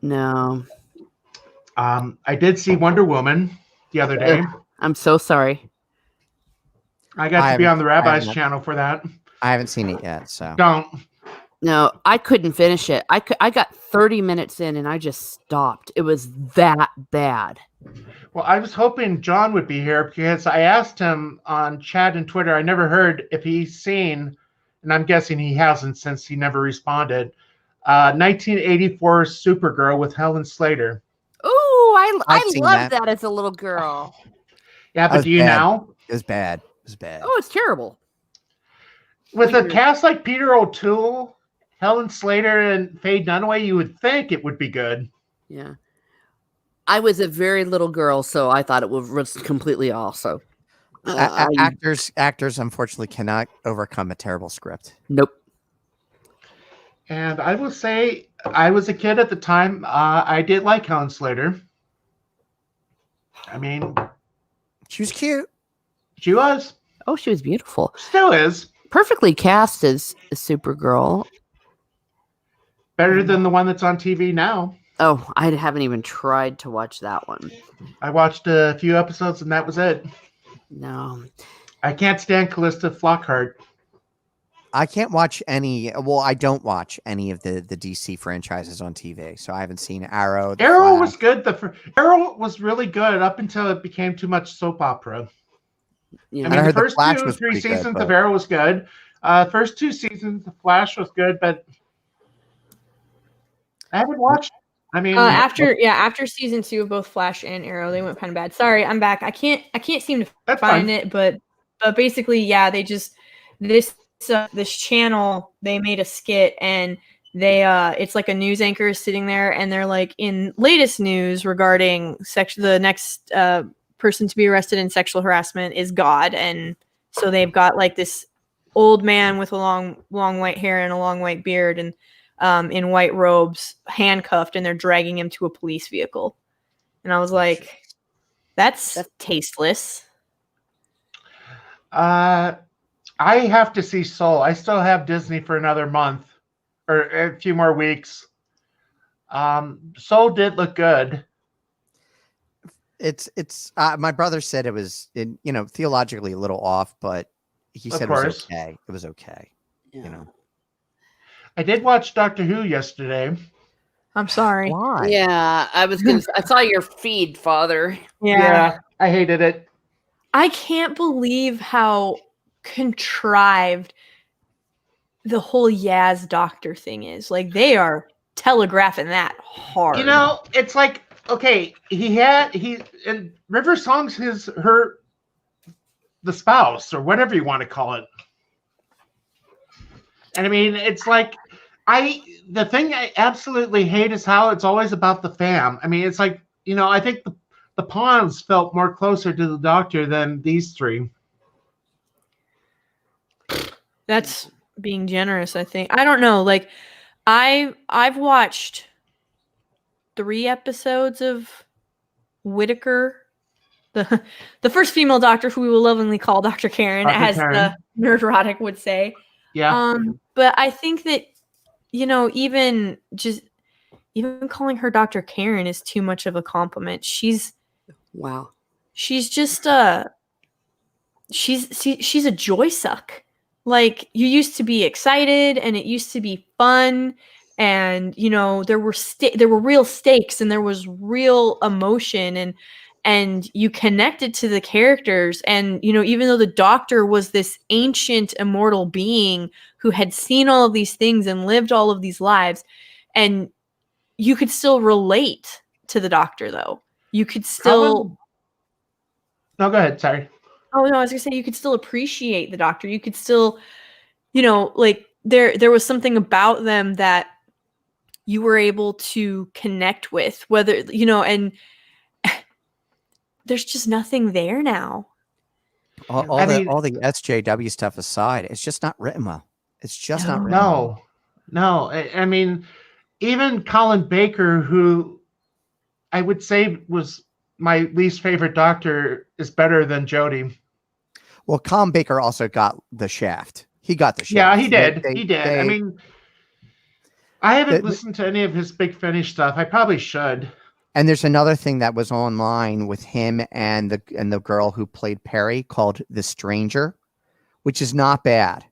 No. I did see Wonder Woman the other day. I'm so sorry. I got to be on the Rabbi's channel for that. I haven't seen it yet, so don't. No, I couldn't finish it. I got 30 minutes in and I just stopped. It was that bad. Well, I was hoping John would be here because I asked him on chat and Twitter. I never heard if he's seen, and I'm guessing he hasn't since he never responded, 1984 Supergirl with Helen Slater. Ooh, I loved that as a little girl. Yeah, but do you now? It was bad. It was bad. Oh, it's terrible. With a cast like Peter O'Toole, Helen Slater, and Faye Dunaway, you would think it would be good. Yeah. I was a very little girl, so I thought it was completely also. Actors unfortunately cannot overcome a terrible script. Nope. And I will say, I was a kid at the time. I did like Helen Slater. I mean, She was cute. she was. Oh, she was beautiful. Still is. Perfectly cast as Supergirl. Better than the one that's on TV now. Oh, I haven't even tried to watch that one. I watched a few episodes and that was it. No. I can't stand Callista Flockhart. I can't watch any. Well, I don't watch any of the DC franchises on TV, so I haven't seen Arrow. Arrow Flash. was good. Arrow was really good up until it became too much soap opera. Yeah. I mean, the first Flash 2 or was 3 pretty good, seasons but- of Arrow was good. First 2 seasons of Flash was good, but I haven't watched. I mean, after season 2 of both Flash and Arrow, they went kind of bad. Sorry, I'm back. I can't seem to that's find fine. it, but basically, yeah, they just this channel, they made a skit, and they it's like a news anchor is sitting there, and they're like, in latest news regarding the next person to be arrested in sexual harassment is God. And so they've got like this old man with a long white hair and a long white beard, and in white robes, handcuffed, and they're dragging him to a police vehicle. And I was like, that's tasteless. I have to see Soul. I still have Disney for another month or a few more weeks. Soul did look good. It's my brother said it was theologically a little off, but he said it was okay. It was okay. Yeah. I did watch Doctor Who yesterday. I'm sorry. Why? Yeah, I saw your feed, Father. Yeah, I hated it. I can't believe how contrived the whole Yaz Doctor thing is. Like, they are telegraphing that hard. It's like, okay, and River Song's the spouse or whatever you want to call it. And I mean, it's like, the thing I absolutely hate is how it's always about the fam. I mean, it's like, I think the Pawns felt more closer to the Doctor than these 3. That's being generous, I think. I don't know. Like, I've watched 3 episodes of Whittaker, the first female doctor, who we will lovingly call Dr. Karen, as the Nerdrotic would say. Yeah. But I think that, even calling her Dr. Karen is too much of a compliment. She's just she's a joy suck. Like, you used to be excited and it used to be fun, and there were real stakes and there was real emotion, and you connected to the characters. And even though the Doctor was this ancient immortal being who had seen all of these things and lived all of these lives, and you could still relate to the Doctor, though. You could still No, go ahead. Sorry. Oh no, I was gonna say, you could still appreciate the Doctor. You could still, like, there was something about them that you were able to connect with, whether, and there's just nothing there now. All the SJW stuff aside, it's just not written well. It's just not written well. No. I mean, even Colin Baker, who I would say was my least favorite Doctor, is better than Jodie. Well, Colin Baker also got the Shaft. He got the Shaft. Yeah, he did. He did. I mean, I haven't listened to any of his Big Finish stuff. I probably should. And there's another thing that was online with him and the girl who played Perry, called The Stranger, which is not bad.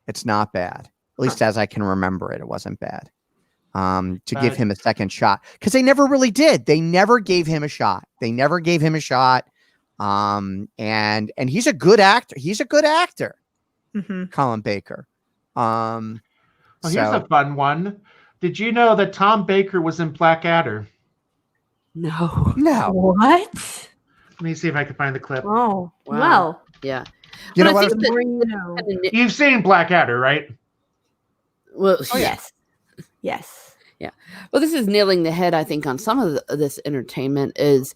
It's not bad. At least as I can remember it, it wasn't bad. To give him a second shot, because they never really did. They never gave him a shot. And he's a good actor. He's a good actor. Mm-hmm. Colin Baker. Here's a fun one. Did you know that Tom Baker was in Blackadder? No. What? Let me see if I can find the clip. Oh, wow. Well. Yeah. You know what? You've seen Blackadder, right? Well, yes. Yes. Yeah. Well, this is nailing the head, I think, on some of this entertainment. Is,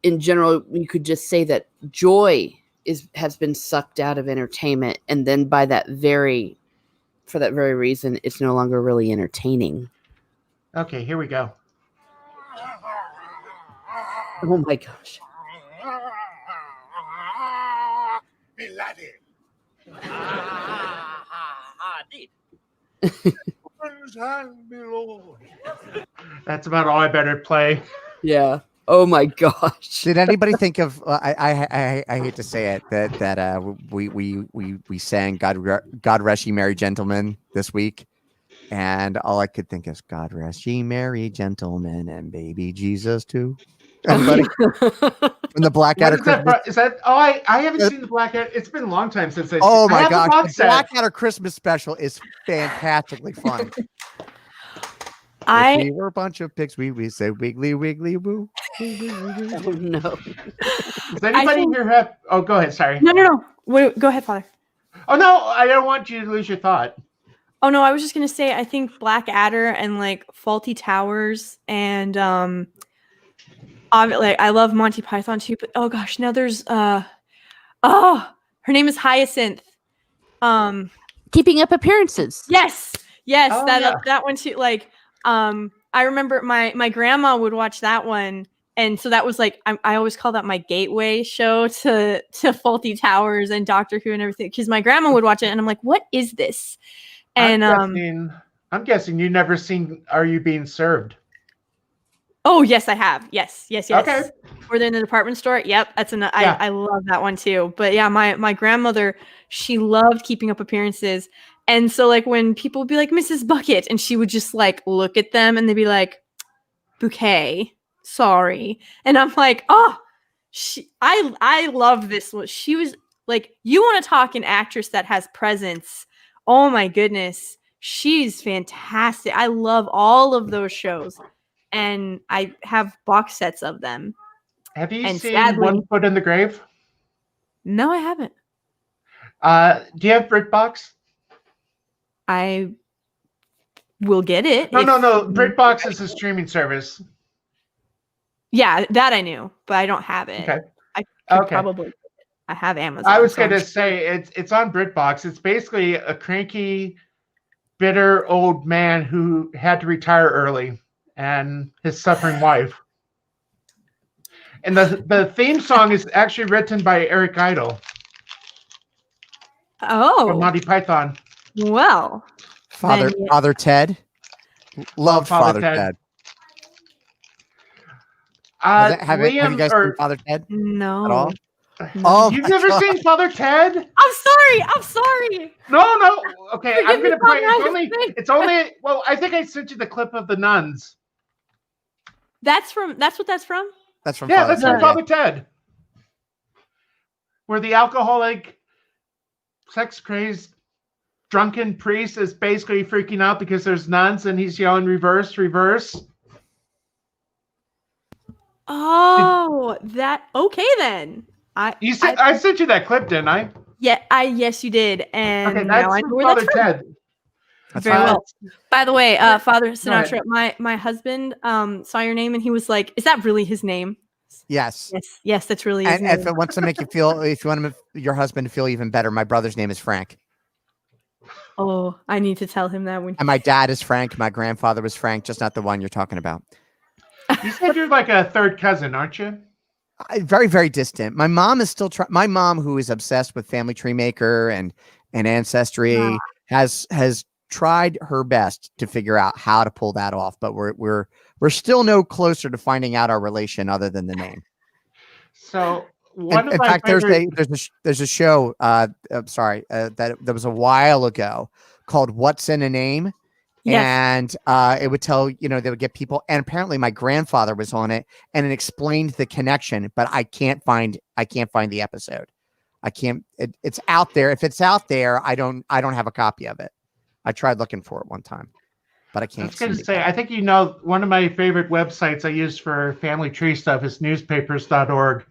in general, you could just say that joy has been sucked out of entertainment, and then for that very reason, it's no longer really entertaining. Okay, here we go. Oh my gosh. That's about all I better play. Yeah. Oh my gosh. Did anybody think of? I hate to say it that we sang God Rest Ye Merry Gentlemen this week, and all I could think is God Rest Ye Merry Gentlemen and Baby Jesus too. Anybody from the Blackadder Christmas? Is that? Oh, I haven't seen the Blackadder. It's been a long time since I. Oh my I gosh, the Blackadder Christmas special is fantastically fun. If we were a bunch of pigs, we say wiggly wiggly woo. Oh no. Does anybody here have? Oh, go ahead. Sorry. No. Wait, go ahead, Father. Oh no, I don't want you to lose your thought. Oh no, I was just gonna say I think Blackadder and like Faulty Towers and like I love Monty Python too, but oh gosh, now there's her name is Hyacinth. Keeping Up Appearances. Yes, Oh, that one too. Like I remember my grandma would watch that one, and so that was like I always call that my gateway show to Faulty Towers and Doctor Who and everything, because my grandma would watch it, and I'm like, what is this? And I'm guessing you never seen Are You Being Served? Oh yes, I have. Yes. Okay. Were they in the department store? Yep, that's I love that one too. But yeah, my grandmother, she loved Keeping Up Appearances, and so like when people would be like Mrs. Bucket, and she would just like look at them, and they'd be like, Bouquet, sorry, and I'm like, oh, I love this one. She was like, you want to talk an actress that has presence? Oh my goodness, she's fantastic. I love all of those shows. And I have box sets of them. Have you seen One Foot in the Grave? No, I haven't. Do you have BritBox? I will get it. No. BritBox is a streaming service. Yeah, that I knew, but I don't have it. Okay. Probably. I have Amazon. I was going to say it's on BritBox. It's basically a cranky, bitter old man who had to retire early, and his suffering wife. And the theme song is actually written by Eric Idle. Oh. From Monty Python. Well. Father Ted. Love Father Ted. Have you guys seen Father Ted? No. At all? Oh, you've never seen Father Ted? I'm sorry. No. Okay, I'm gonna play. It's only. Well, I think I sent you the clip of the nuns. That's what that's from? That's from That's from Father Ted. Where the alcoholic, sex-crazed, drunken priest is basically freaking out because there's nuns, and he's yelling, reverse, reverse. Oh, okay then. I sent you that clip, didn't I? Yeah, yes you did. And okay, now I know where that's from. Ted. Very well. By the way, Father Sinatra, my husband saw your name and he was like, "Is that really his name?" Yes. Yes, that's really his name. And if it wants to make you feel, if you want your husband to feel even better, my brother's name is Frank. Oh, I need to tell him that one. And my dad is Frank. My grandfather was Frank, just not the one you're talking about. You said you're like a third cousin, aren't you? Very, very distant. My mom is still my mom, who is obsessed with Family Tree Maker and Ancestry, has tried her best to figure out how to pull that off, but we're still no closer to finding out our relation other than the name. So in fact, there's a show. I'm sorry, that was a while ago called "What's in a Name." Yes. And it would tell, they would get people. And apparently my grandfather was on it, and it explained the connection, but I can't find the episode. It's out there. If it's out there, I don't have a copy of it. I tried looking for it one time, but I can't. I was going to say, I think one of my favorite websites I use for family tree stuff is newspapers.org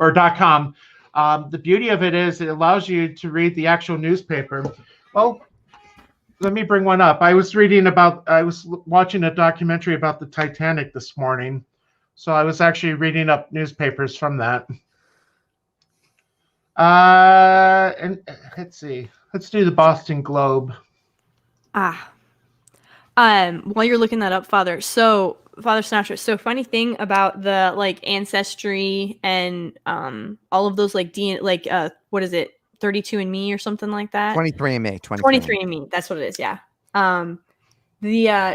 or .com. The beauty of it is it allows you to read the actual newspaper. Well, let me bring one up. I was watching a documentary about the Titanic this morning. So I was actually reading up newspapers from that. And let's see. Let's do the Boston Globe. While you're looking that up, Father Snatcher. So funny thing about the like Ancestry and all of those like what is it, 32andMe or something like that? 23andMe. 23andMe. That's what it is. Yeah.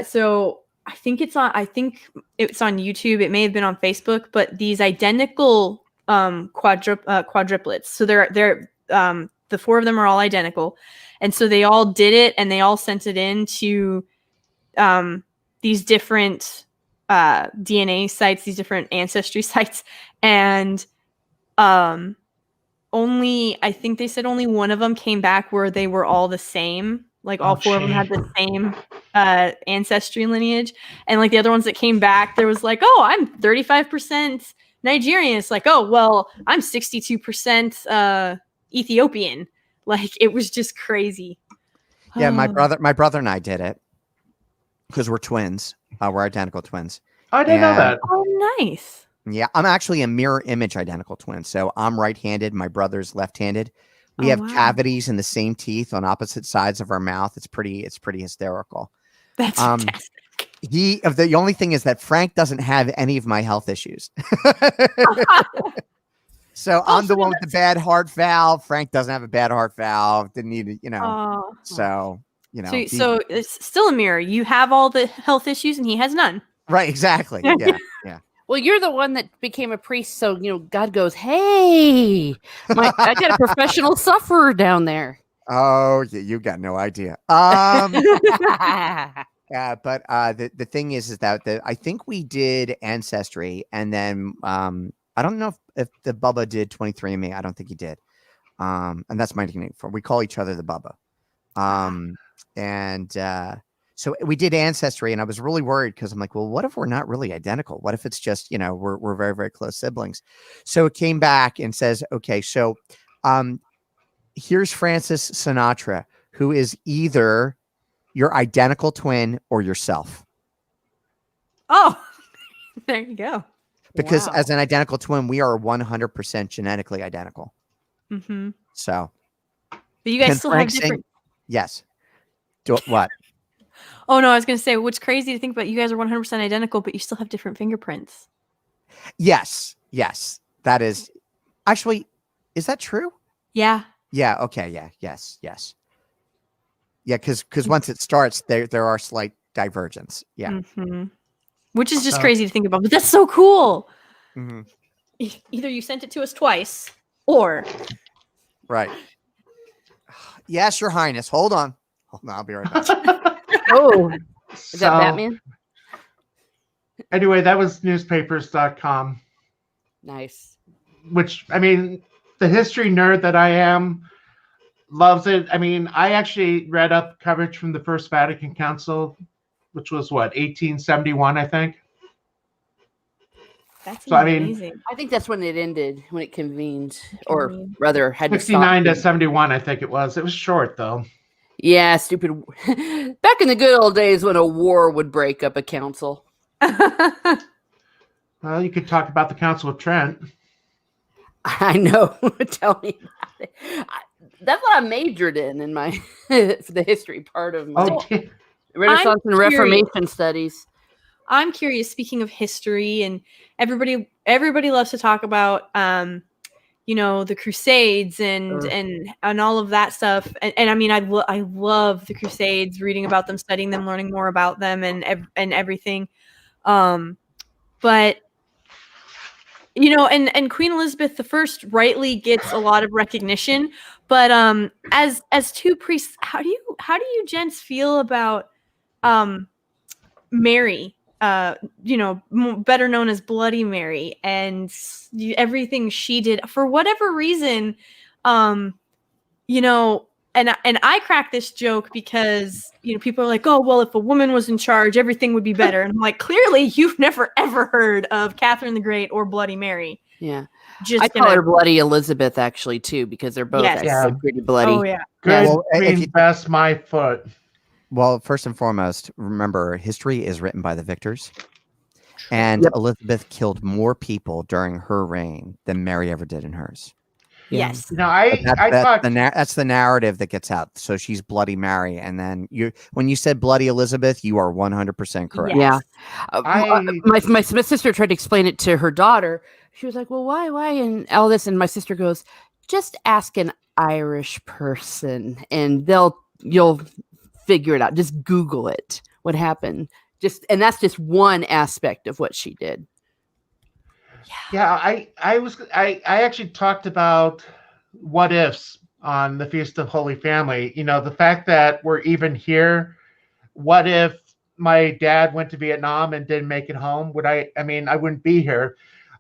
So I think it's on YouTube. It may have been on Facebook, but these identical quadruplets. So they're the four of them are all identical, and so they all did it, and they all sent it in to these different DNA sites, these different ancestry sites, and I think they said only one of them came back where they were all the same. Like all four of them had the same ancestry lineage, and like the other ones that came back, there was like, oh, I'm 35% Nigerian. It's like, oh, well, I'm 62% Ethiopian. Like it was just crazy. Yeah, my brother and I did it because we're twins. We're identical twins. I didn't know that. Oh, nice. Yeah, I'm actually a mirror image identical twin. So I'm right-handed. My brother's left-handed. We have cavities in the same teeth on opposite sides of our mouth. It's pretty hysterical. That's fantastic. The only thing is that Frank doesn't have any of my health issues. So I'm the one with the bad heart valve. Frank doesn't have a bad heart valve. Didn't need it, So, So it's still a mirror. You have all the health issues and he has none. Right, exactly. Yeah. Well, you're the one that became a priest, so God goes, "Hey, I got a professional sufferer down there." Oh, yeah, you got no idea. But the thing is that I think we did Ancestry, and then I don't know if the Bubba did 23andMe. I don't think he did. And that's my nickname we call each other the Bubba. So we did Ancestry, and I was really worried because I'm like, well, what if we're not really identical? What if it's just, we're very, very close siblings? So it came back and says, okay, so here's Francis Sinatra, who is either your identical twin or yourself. Oh, there you go. Because as an identical twin, we are 100% genetically identical. Mm-hmm. So. But you guys still have different. Yes. What? Oh, no, I was going to say, what's crazy to think about, you guys are 100% identical, but you still have different fingerprints. Yes. That is. Actually, is that true? Yeah. Yeah. Okay. Yeah. Yes. Yeah, because once it starts, there are slight divergence. Yeah. Mm-hmm. Which is just crazy to think about, but that's so cool. Mm-hmm. Either you sent it to us twice, or. Right. Yes, Your Highness. Hold on. I'll be right back. Oh, is that Batman? Anyway, that was newspapers.com. Nice. Which, I mean, the history nerd that I am loves it. I mean, I actually read up coverage from the First Vatican Council, which was 1871, I think. That's so amazing. I think that's when it ended, when it convened, or rather had 69 to 71, I think it was. It was short, though. Yeah, stupid. Back in the good old days when a war would break up a council. Well, you could talk about the Council of Trent. I know. Tell me about it. That's what I majored in my the history part of my Renaissance and Reformation studies. I'm curious. Speaking of history, and everybody loves to talk about the Crusades and all of that stuff. And I mean, I love the Crusades, reading about them, studying them, learning more about them and everything. But, and Queen Elizabeth I rightly gets a lot of recognition, but as two priests, how do you gents feel about Mary? Better known as Bloody Mary, and everything she did for whatever reason, and I crack this joke because, people are like, oh, well, if a woman was in charge, everything would be better. And I'm like, clearly you've never, ever heard of Catherine the Great or Bloody Mary. Yeah. I call her Bloody Elizabeth, actually, too, because they're both actually pretty bloody. Oh, yeah. Good. Well, if you best my foot. Well, first and foremost, remember, history is written by the victors. And Elizabeth killed more people during her reign than Mary ever did in hers. Yes. You know, I thought that's the narrative that gets out. So she's Bloody Mary, and then when you said Bloody Elizabeth, you are 100% correct. Yeah. I- My sister tried to explain it to her daughter. She was like, well, why? And all this. And my sister goes, just ask an Irish person and you'll figure it out. Just Google it. What happened? And that's just one aspect of what she did. Yeah, I actually talked about what ifs on the Feast of Holy Family. You know, the fact that we're even here. What if my dad went to Vietnam and didn't make it home? I wouldn't be here.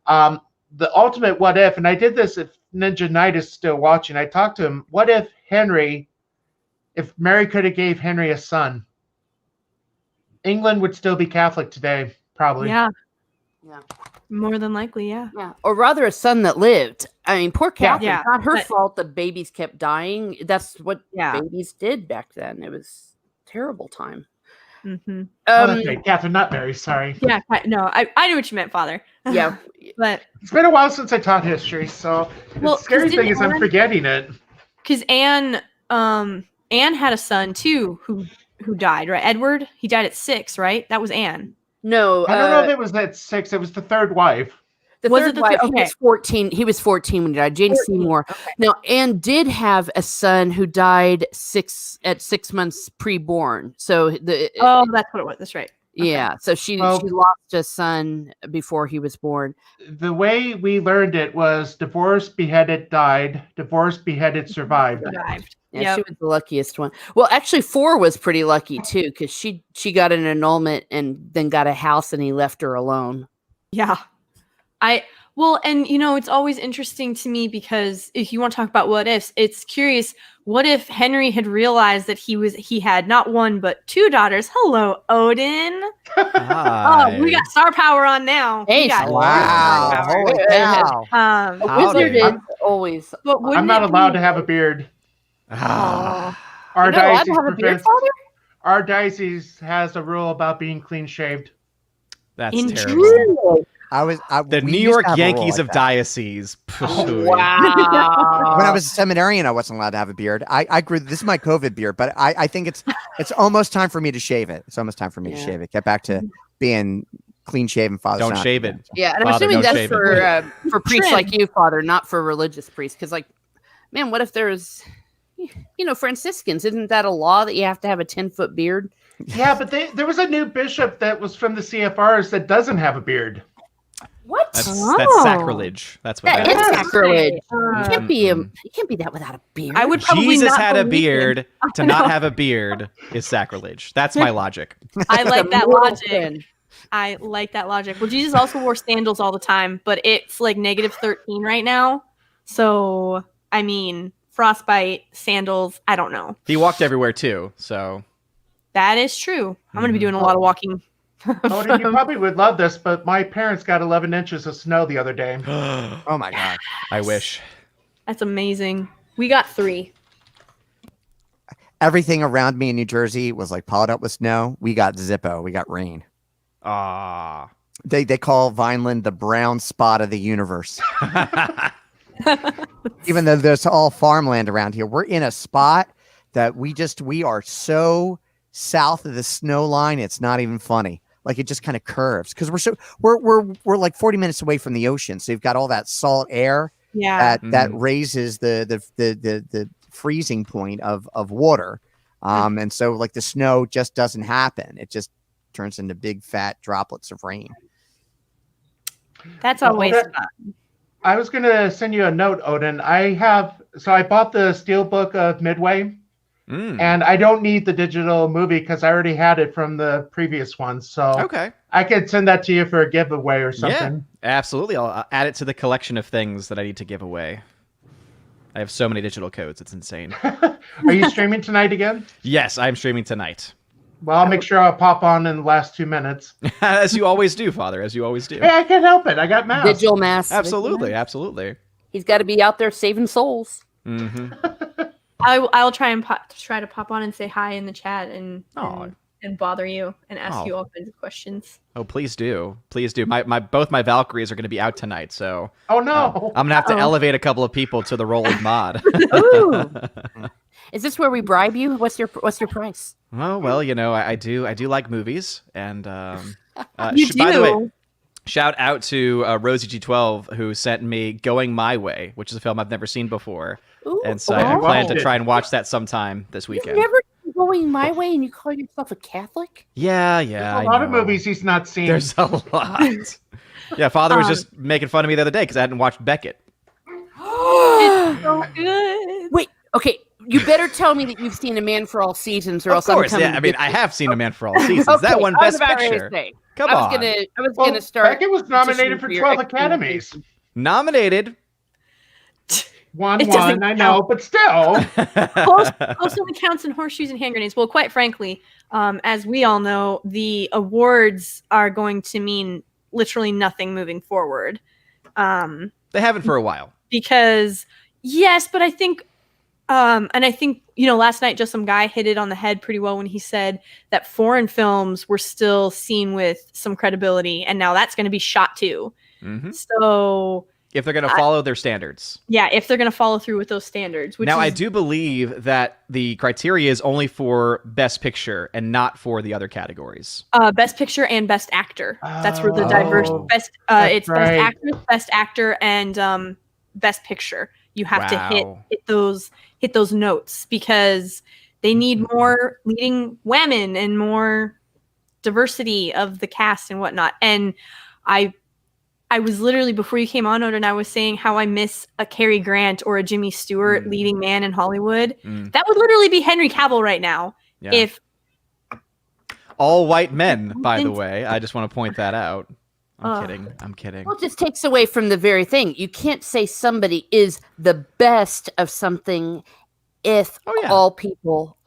The ultimate what if, and I did this if Ninja Knight is still watching. I talked to him. What if Mary could have gave Henry a son? England would still be Catholic today, probably. Yeah. Yeah. More than likely, yeah. Yeah. Or rather a son that lived. I mean, poor Catherine. Yeah. It's not her fault that babies kept dying. That's what Yeah. babies did back then. It was a terrible time. Mm-hmm. That's right. Catherine, not Mary, sorry. Yeah, no, I knew what you meant, Father. Yeah. But it's been a while since I taught history, so the scary thing is I'm forgetting it. Because Anne had a son too who died, right? Edward, he died at 6, right? That was Anne. No, I don't know if it was at 6. It was the third wife. The Was third it the wife, third- he was 14. He was 14 when he died. Jane 14, Seymour. okay. Now, Anne did have a son who died at 6 months pre-born. So that's what it was. That's right. Okay. Yeah. So she lost a son before he was born. The way we learned it was divorced, beheaded, died. Divorced, beheaded, survived. Yeah, she was the luckiest one. Well, actually, 4 was pretty lucky too, because she got an annulment and then got a house, and he left her alone. Yeah. And it's always interesting to me because if you want to talk about what ifs, it's curious. What if Henry had realized that he had not 1 but 2 daughters? Hello, Odin. Oh, we got star power on now. Hey, wow. Holy cow. Wizard is always. But I'm not allowed to have a beard. Ah. Our You're not allowed to diocese have a beard, prevents- Father? Our diocese has a rule about being clean shaved. That's Interesting. terrible. The New York Yankees of diocese. Wow. When I was a seminarian, I wasn't allowed to have a beard. I grew. This is my COVID beard, but I think it's almost time for me to shave it. It's almost time for me to shave it. Get back to being clean shaven, Father. Don't shave it. Yeah, and I'm Father, assuming don't that's shave for priests like you, Father, not for religious priests. Because, like, man, what if there's, Franciscans? Isn't that a law that you have to have a 10-foot beard? Yeah, but there was a new bishop that was from the CFRs that doesn't have a beard. What? That's sacrilege. That's what That that is is. sacrilege. You can't be that without a beard. I would probably Jesus not had a believe beard. him. To not have a beard is sacrilege. That's my logic. I like that moral logic. sin. I like that logic. Well, Jesus also wore sandals all the time, but it's like -13 right now. So, I mean, frostbite, sandals, I don't know. He walked everywhere too, so That is true. I'm going to be doing a lot of walking. Odin, you probably would love this, but my parents got 11 inches of snow the other day. Oh my god! I wish. That's amazing. We got 3. Everything around me in New Jersey was like piled up with snow. We got Zippo. We got rain. Ah. They call Vineland the brown spot of the universe. Even though there's all farmland around here, we're in a spot that we are so south of the snow line. It's not even funny. Like it just kind of curves because we're like 40 minutes away from the ocean. So you've got all that salt air that raises the freezing point of water. And so like the snow just doesn't happen. It just turns into big fat droplets of rain. That's always fun. I was going to send you a note, Odin. I bought the Steelbook of Midway, and I don't need the digital movie because I already had it from the previous one. So okay, I could send that to you for a giveaway or something. Yeah, absolutely. I'll add it to the collection of things that I need to give away. I have so many digital codes. It's insane. Are you streaming tonight again? Yes, I'm streaming tonight. Well, I'll make sure I'll pop on in the last 2 minutes. As you always do, Father, as you always do. Hey, I can't help it. I got mass. Digital mass. Absolutely, absolutely. He's got to be out there saving souls. Mm-hmm. I'll try to pop on and say hi in the chat and and bother you and ask you all kinds of questions. Oh, please do. Please do. Both my Valkyries are going to be out tonight, so oh no, I'm gonna have to elevate a couple of people to the role of mod. Ooh. Is this where we bribe you? What's your price? Oh well, I do like movies, and You do. by the way, shout out to Rosie G12 who sent me Going My Way, which is a film I've never seen before, Ooh. and so I plan to try and watch that sometime this weekend. You've never Going My Way, and you call yourself a Catholic? Yeah. There's a lot of movies he's not seen. There's a lot. Yeah, Father was just making fun of me the other day because I hadn't watched Beckett. It's so good. Wait, okay. You better tell me that you've seen A Man for All Seasons, or Of else course, I'm coming. yeah. I mean, I have seen A Man for All Seasons. Okay, That won I was Best about ready to Picture. say. Come I on. was gonna start. Beckett was nominated for petitioning your 12 Academies. Nominated. One, It doesn't I know, but still. Close only counts in horseshoes and hand grenades. Well, quite frankly, as we all know, the awards are going to mean literally nothing moving forward. They haven't for a while. Because yes, but I think, and I think last night just some guy hit it on the head pretty well when he said that foreign films were still seen with some credibility, and now that's going to be shot too. Mm-hmm. So If they're going to follow their standards. Yeah, if they're going to follow through with those standards. I do believe that the criteria is only for Best Picture and not for the other categories. Best Picture and Best Actor. That's where the diverse best. It's right. Best Actress, Best Actor, and Best Picture. You have to hit those notes because they need more leading women and more diversity of the cast and whatnot. And I was literally, before you came on, Odin, I was saying how I miss a Cary Grant or a Jimmy Stewart leading man in Hollywood. That would literally be Henry Cavill right now. Yeah. If all white men, by the way, I just want to point that out. I'm kidding. Well, it just takes away from the very thing. You can't say somebody is the best of something if all people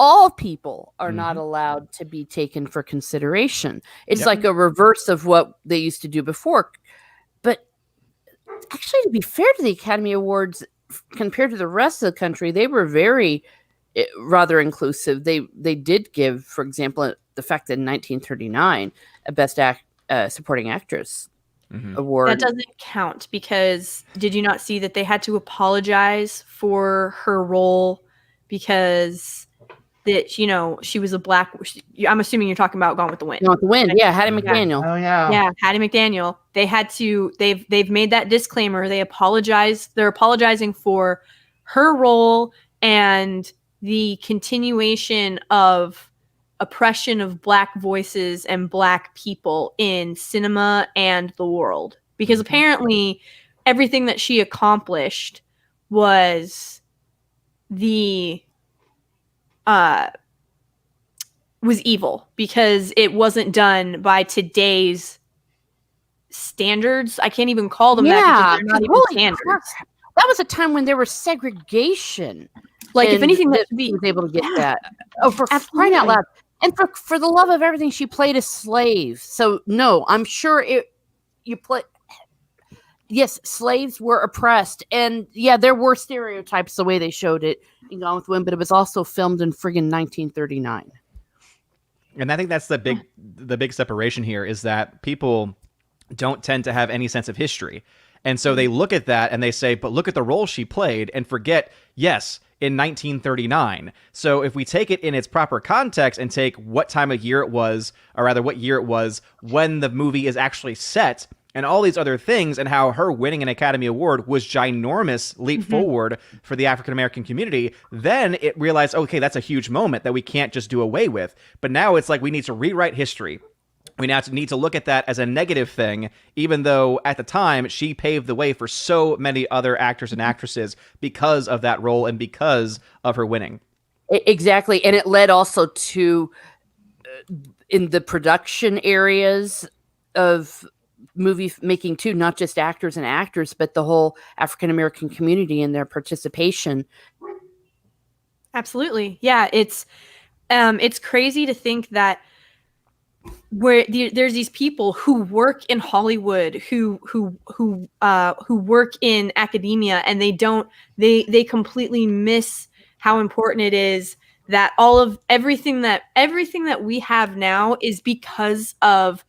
are not allowed to be taken for consideration. It's like a reverse of what they used to do before. But actually, to be fair to the Academy Awards, compared to the rest of the country, they were very rather inclusive. They did give, for example, the fact that in 1939, a Best Supporting Actress award. That doesn't count because did you not see that they had to apologize for her role because that she was a black. I'm assuming you're talking about Gone with the Wind. Gone with the Wind, yeah, Hattie McDaniel. Oh yeah, yeah, Hattie McDaniel. They had to. They've made that disclaimer. They apologized. They're apologizing for her role and the continuation of oppression of Black voices and Black people in cinema and the world. Because apparently everything that she accomplished was evil because it wasn't done by today's standards. I can't even call them that because they're not even standards. That was a time when there was segregation. Like, if anything, that she was able to get that. Oh, for crying out loud. And for the love of everything, she played a slave. So, no, I'm sure yes, slaves were oppressed. And, yeah, there were stereotypes the way they showed it in Gone with the Wind, but it was also filmed in friggin' 1939. And I think that's the big separation here is that people don't tend to have any sense of history. And so they look at that and they say, but look at the role she played and forget, yes, in 1939. So if we take it in its proper context and take what time of year it was, or rather what year it was when the movie is actually set and all these other things and how her winning an Academy Award was ginormous leap forward for the African-American community, then it realized, okay, that's a huge moment that we can't just do away with. But now it's like we need to rewrite history. We now need to look at that as a negative thing, even though at the time she paved the way for so many other actors and actresses because of that role and because of her winning. Exactly. And it led also to, in the production areas of movie making too, not just actors and actors, but the whole African-American community and their participation. Absolutely. Yeah. It's crazy to think that where there's these people who work in Hollywood, who work in academia, and they completely miss how important it is that everything that we have now is because of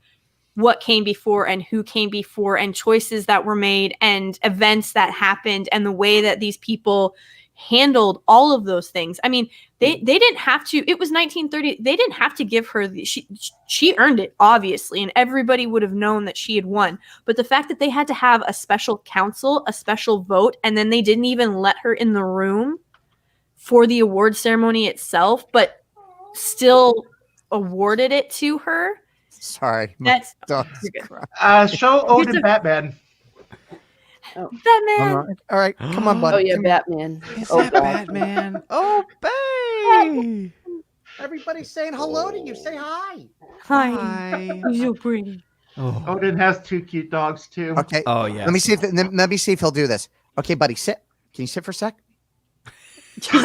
what came before and who came before and choices that were made and events that happened and the way that these people handled all of those things. I mean, they didn't have to. It was 1930. They didn't have to give her she earned it, obviously, and everybody would have known that she had won. But the fact that they had to have a special council, a special vote, and then they didn't even let her in the room for the award ceremony itself, but still awarded it to her. Sorry. That's show Ode to Batman. Oh. Batman. All right, come on, buddy. Oh yeah, Batman. Is Oh, that God. Batman? Oh, babe. Everybody's saying hello to you. Say hi. Hi. You're so pretty. Oh. Odin has 2 cute dogs too. Okay. Oh yeah. Let me see if he'll do this. Okay, buddy, sit. Can you sit for a sec? All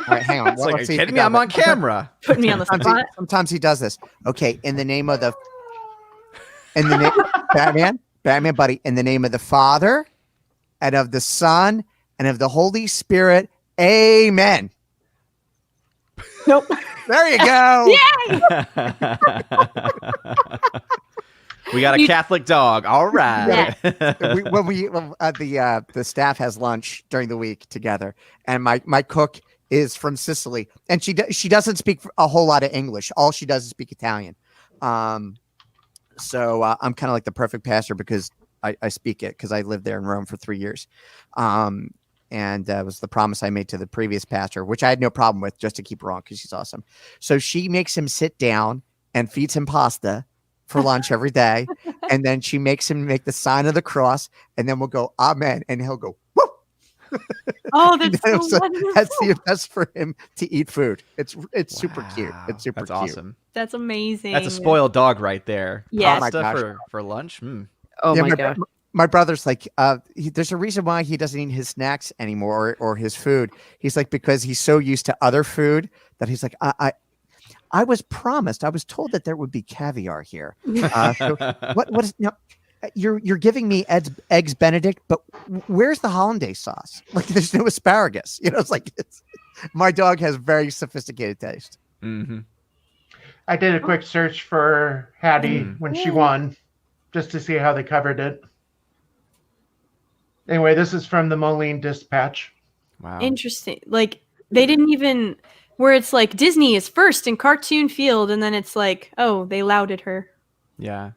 right, hang on. It's like, are you kidding me? I'm on camera. Put me on the spot. Sometimes he does this. Okay, in the name of Batman, buddy, in the name of the Father and of the Son and of the Holy Spirit, amen. Nope. There you go. Yeah. We got a Catholic dog. All right. The staff has lunch during the week together, and my cook is from Sicily, and she doesn't speak a whole lot of English. All she does is speak Italian. So I'm kind of like the perfect pastor because I speak it because I lived there in Rome for 3 years. And that was the promise I made to the previous pastor, which I had no problem with, just to keep her on because she's awesome. So she makes him sit down and feeds him pasta for lunch every day. And then she makes him make the sign of the cross, and then we'll go, amen. And he'll go, woo. Oh, that's so wonderful. That's for him to eat food. It's super cute. It's super That's cute. awesome. That's amazing. That's a spoiled dog right there. Yes. Pasta Oh my gosh. for lunch. Oh Yeah, my God. My brother's like, there's a reason why he doesn't eat his snacks anymore or his food. He's like, because he's so used to other food that he's like, I was promised, I was told that there would be caviar here. So what is no? You're giving me eggs Benedict, but where's the hollandaise sauce? Like, there's no asparagus. You know, my dog has very sophisticated taste. Mm-hmm. I did a quick search for Hattie when she won, just to see how they covered it. Anyway, this is from the Moline Dispatch. Wow. Interesting. Like, they didn't even, where it's like Disney is first in cartoon field, and then it's like, oh, they lauded her. Yeah.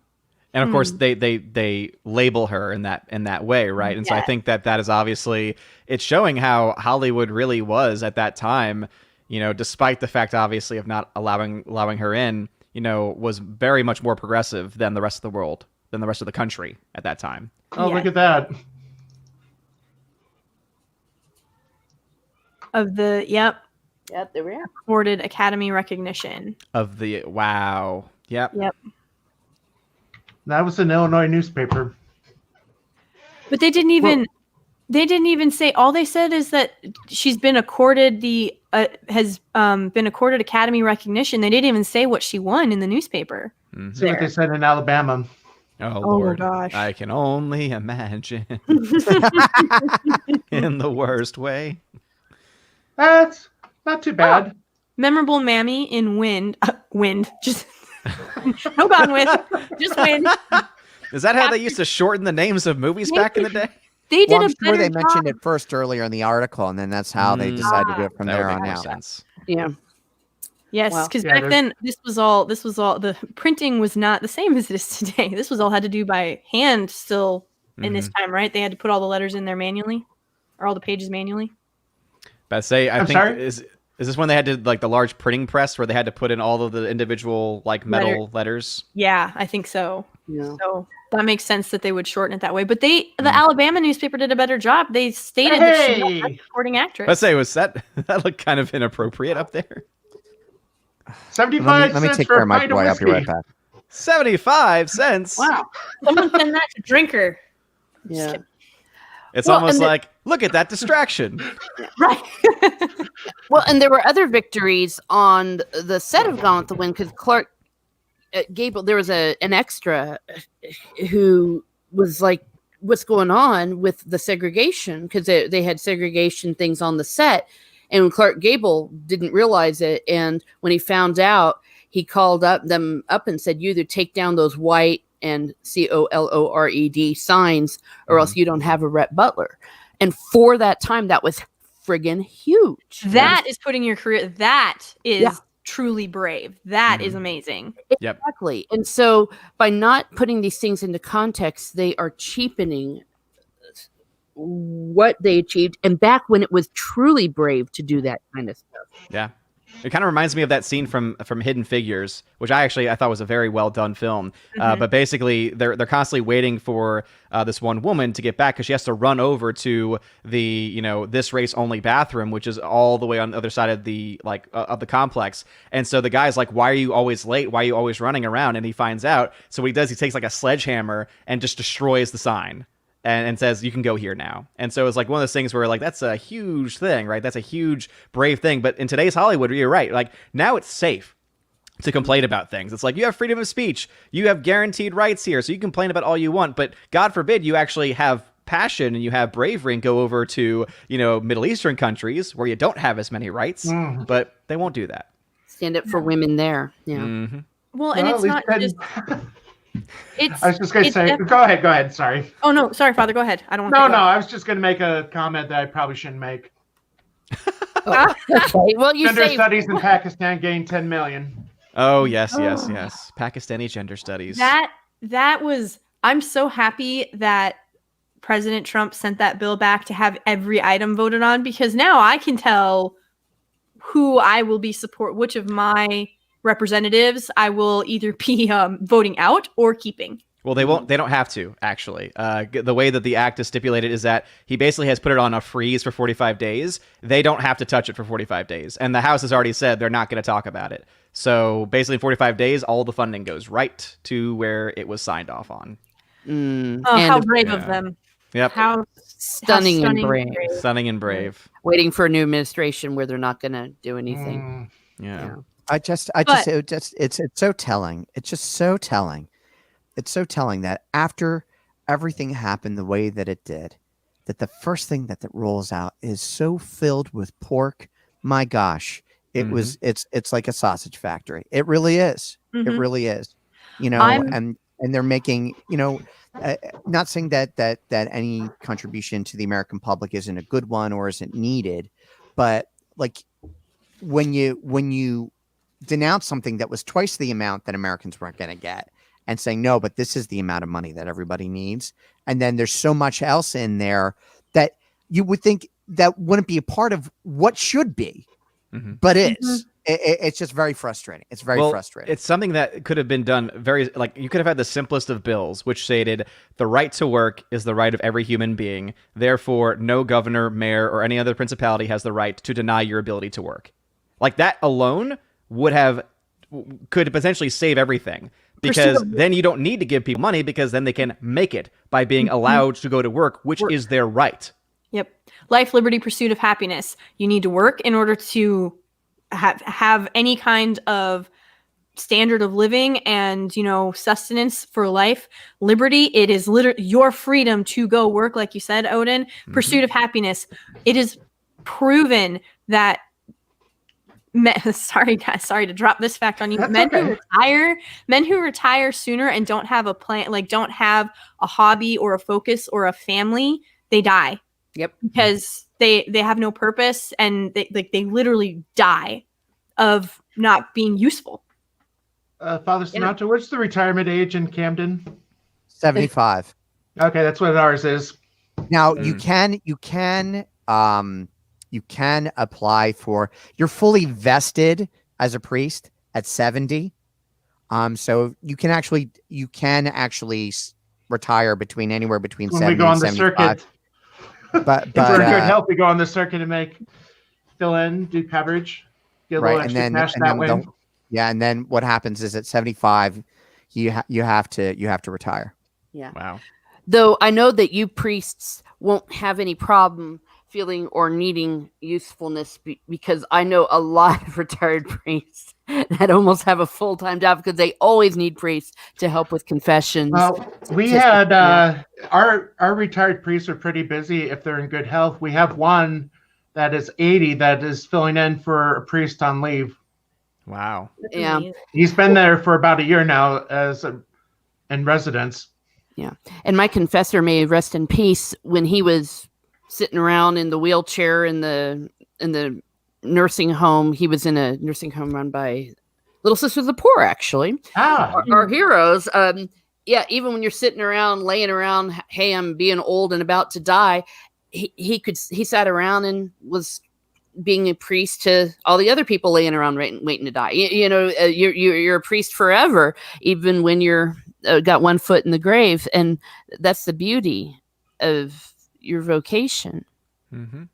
And of course they label her in that way, right? And so I think that is obviously, it's showing how Hollywood really was at that time, you know, despite the fact obviously of not allowing her in, you know, was very much more progressive than the rest of the world, than the rest of the country at that time. Oh, look at that. Of the Yep, there we are. awarded Academy recognition. Of the wow. Yep. That was an Illinois newspaper. But they didn't even say, all they said is that she's been accorded has been accorded Academy recognition. They didn't even say what she won in the newspaper. Mm-hmm. See what they said in Alabama. Oh Lord, gosh. I can only imagine. In the worst way. That's not too bad. Memorable Mammy in Wind. Just no gone with. Just Wind. Is that how they used to shorten the names of movies back in the day? They did I'm a sure better they job. mentioned it first earlier in the article, and then that's how they decided to do it from That would there make on more out. sense. Yeah. Yes, Wow. because Yeah, back then this was all the printing was not the same as it is today. This was all had to do by hand still in this time, right? They had to put all the letters in there manually, or all the pages manually. But I I'm think sorry? is this when they had to like the large printing press where they had to put in all of the individual like metal letters? Yeah, I think so. Yeah. So that makes sense that they would shorten it that way. But the Alabama newspaper did a better job. They stated that she was a recording actress. Let's say was that looked kind of inappropriate up there. 75 Let me cents take for care a of my pint of boy. I'll be whiskey. right back. 75 cents. Wow. Someone send that to Drinker. Yeah. It's Well, almost and like, look at that distraction. Right. Well, and there were other victories on the set of Gone with the Wind because Clark Gable, there was an extra who was like, what's going on with the segregation? Because they had segregation things on the set. And Clark Gable didn't realize it. And when he found out, he called them up and said, you either take down those white and COLORED signs or else you don't have a Rhett Butler. And for that time, that was friggin' huge. That is putting your career. That is truly brave. That is amazing. Exactly. And so by not putting these things into context, they are cheapening what they achieved. And back when it was truly brave to do that kind of stuff. Yeah. It kind of reminds me of that scene from Hidden Figures, which I thought was a very well done film. But basically, they're constantly waiting for this one woman to get back because she has to run over to the this race only bathroom, which is all the way on the other side of the of the complex. And so the guy's like, "Why are you always late? Why are you always running around?" And he finds out. So what he does, he takes like a sledgehammer and just destroys the sign. And says, you can go here now. And so it's like one of those things where like, that's a huge thing, right? That's a huge, brave thing. But in today's Hollywood, you're right. Like now it's safe to complain about things. It's like, you have freedom of speech. You have guaranteed rights here. So you can complain about all you want. But God forbid you actually have passion and you have bravery and go over to, Middle Eastern countries where you don't have as many rights, but they won't do that. Stand up for women there. Yeah. Mm-hmm. Well, and it's not just... I was just going to say, go ahead. Sorry. Oh, no. Sorry, Father. Go ahead. I don't want to. No, I was just going to make a comment that I probably shouldn't make. Okay. Well, gender studies in Pakistan gained 10 million. Oh, yes. Pakistani gender studies. That was, I'm so happy that President Trump sent that bill back to have every item voted on, because now I can tell who I will be which of my representatives I will either be voting out or keeping. Well, they won't. They don't have to, actually. The way that the act is stipulated is that he basically has put it on a freeze for 45 days. They don't have to touch it for 45 days. And the House has already said they're not going to talk about it. So basically in 45 days, all the funding goes right to where it was signed off on. How brave of them. Yep. How stunning and brave. Stunning and brave. Waiting for a new administration where they're not going to do anything. Yeah. It's so telling. It's just so telling. It's so telling that after everything happened the way that it did, that the first thing that rolls out is so filled with pork. My gosh, it's like a sausage factory. It really is. It really is. And they're making, not saying that any contribution to the American public isn't a good one or isn't needed, but like when you denounce something that was twice the amount that Americans weren't going to get and saying, no, but this is the amount of money that everybody needs. And then there's so much else in there that you would think that wouldn't be a part of what should be, but is. It's just very frustrating. It's very frustrating. It's something that could have been done you could have had the simplest of bills, which stated the right to work is the right of every human being. Therefore, no governor, mayor, or any other principality has the right to deny your ability to work. Like that alone could potentially save everything, because then you don't need to give people money, because then they can make it by being allowed to go to work, which is their right. Yep. Life, liberty, pursuit of happiness. You need to work in order to have any kind of standard of living and, sustenance for life. Liberty, it is literally your freedom to go work, like you said, Odin. Pursuit of happiness. It is proven that sorry to drop this fact on you. Men who retire sooner and don't have a plan, don't have a hobby or a focus or a family, they die. Yep. Because they have no purpose, and they literally die of not being useful. Father Sinatra, what's the retirement age in Camden? 75. Okay, that's what ours is. Now you can apply for, you're fully vested as a priest at 70. So you can actually retire anywhere between 70 we go on and the 75. Circuit. But if we're in good health, we go on the circuit and fill in, do coverage, get a little extra cash that way. And then what happens is at 75, you have to retire. Yeah. Wow. Though I know that you priests won't have any problem feeling or needing usefulness, because I know a lot of retired priests that almost have a full-time job because they always need priests to help with confessions. We had our retired priests are pretty busy if they're in good health. We have one that is 80 that is filling in for a priest on leave. Wow. Yeah. He's been there for about a year now in residence. Yeah. And my confessor, may rest in peace, when he was sitting around in the wheelchair in the nursing home, he was in a nursing home run by Little Sisters of the Poor, actually. Our heroes. Yeah, even when you're sitting around, laying around, hey, I'm being old and about to die, he sat around and was being a priest to all the other people laying around waiting to die. You're a priest forever, even when you're got one foot in the grave, and that's the beauty of your vocation. Mm-hmm.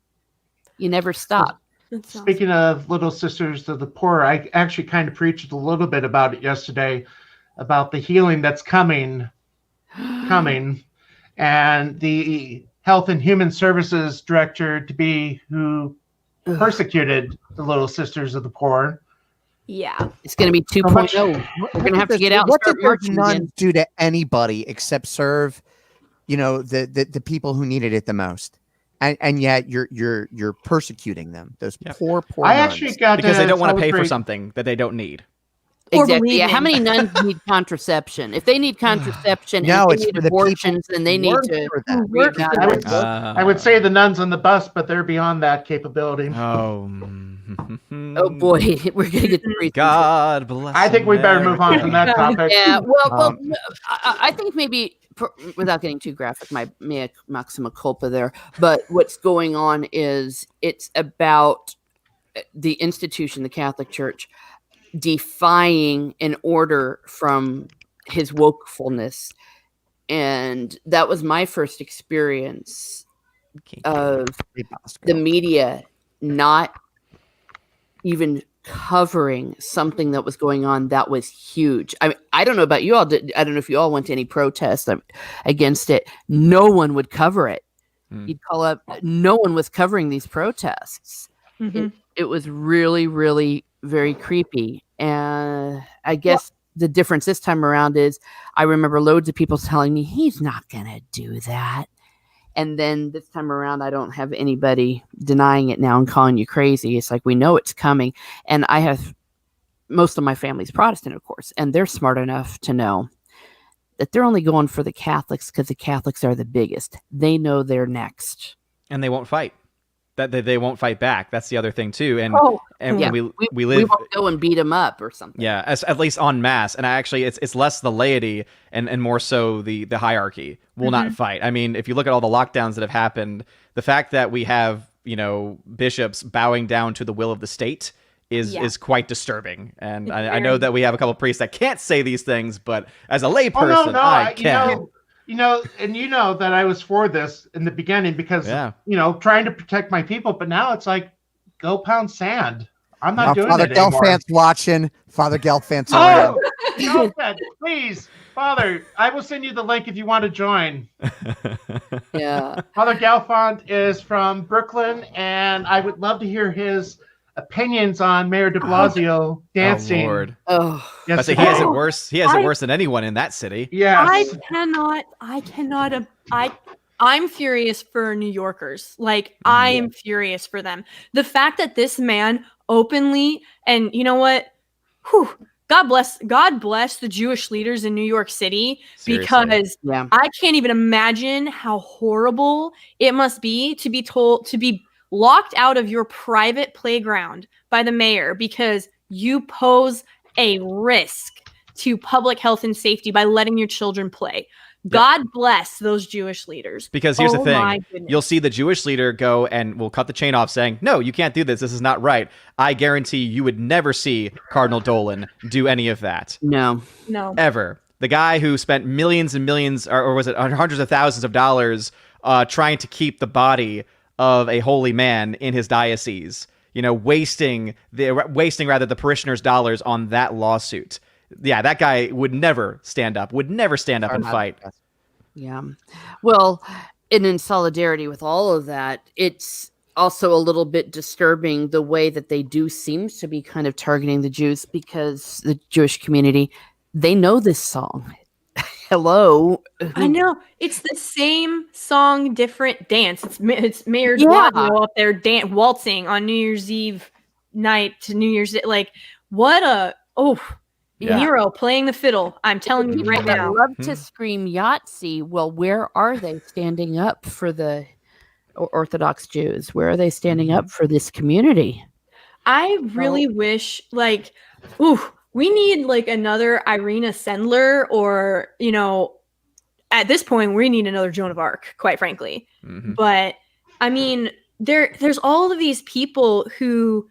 You never stop. Speaking of Little Sisters of the Poor, I actually kind of preached a little bit about it yesterday, about the healing that's coming, and the Health and Human Services Director to be who persecuted the Little Sisters of the Poor. Yeah, it's going to be 2.0. We're going to have to get out and start marching none again. do to anybody except serve, the people who needed it the most. And yet you're persecuting them. Those poor I nuns. actually got because they don't want to pay for something that they don't need. Exactly. Yeah. How many nuns need contraception? If they need contraception, No, and it's they need for the abortions, then they need to reevaluate. I would say the nuns on the bus, but they're beyond that capability. Oh, oh boy, we're gonna get the God bless. I think we better move on from that topic. Yeah. Well, I think maybe, without getting too graphic, my mea maxima culpa there. But what's going on is it's about the institution, the Catholic Church, defying an order from his wokefulness. And that was my first experience of the media not even covering something that was going on that was huge. I mean, I don't know about you all. I don't know if you all went to any protests against it. No one would cover it. You'd call up. No one was covering these protests. Mm-hmm. It was really, really very creepy. And I guess the difference this time around is I remember loads of people telling me he's not going to do that. And then this time around, I don't have anybody denying it now and calling you crazy. It's like, we know it's coming. And I have most of my family's Protestant, of course, and they're smart enough to know that they're only going for the Catholics because the Catholics are the biggest. They know they're next. And they won't fight. That they won't fight back. That's the other thing too. And we live. We won't go and beat them up or something. Yeah, at least en masse. And actually, it's less the laity and more so the hierarchy will not fight. I mean, if you look at all the lockdowns that have happened, the fact that we have bishops bowing down to the will of the state is quite disturbing. And I know that we have a couple of priests that can't say these things, but as a layperson, I can. That I was for this in the beginning because, trying to protect my people. But now it's like, go pound sand. I'm not doing Father it anymore. Gelfand's watching. Father Gelfand's around. Gelfand, please, Father, I will send you the link if you want to join. Yeah. Father Gelfand is from Brooklyn, and I would love to hear his opinions on Mayor de Blasio dancing. Oh, Lord. Oh, yes, he has it worse. He has it worse than anyone in that city. Yes. I'm furious for New Yorkers. Like, I am furious for them. The fact that this man openly, and you know what? God bless the Jewish leaders in New York City. Seriously. Because I can't even imagine how horrible it must be to be told to be locked out of your private playground by the mayor because you pose a risk to public health and safety by letting your children play. God bless those Jewish leaders. Because here's the thing. You'll see the Jewish leader go and will cut the chain off saying, no, you can't do this. This is not right. I guarantee you would never see Cardinal Dolan do any of that. No. Ever. The guy who spent millions and millions, or was it hundreds of thousands of dollars trying to keep the body of a holy man in his diocese, wasting the parishioners' dollars on that lawsuit. Yeah, that guy would never stand up and fight. Yeah. Well, and in solidarity with all of that, it's also a little bit disturbing the way that they do seem to be kind of targeting the Jews because the Jewish community, they know this song. hello. I know it's the same song, different dance. It's Mayor Yeah. Blasio up there waltzing on New Year's Eve night to New Year's Day. Like, what a Nero playing the fiddle. I'm telling you right now. Love to scream Yahtzee. Well, where are they standing up for the Orthodox Jews? Where are they standing up for this community? I really wish, like, we need like another Irina Sendler, or at this point we need another Joan of Arc, quite frankly. But I mean, there's all of these people who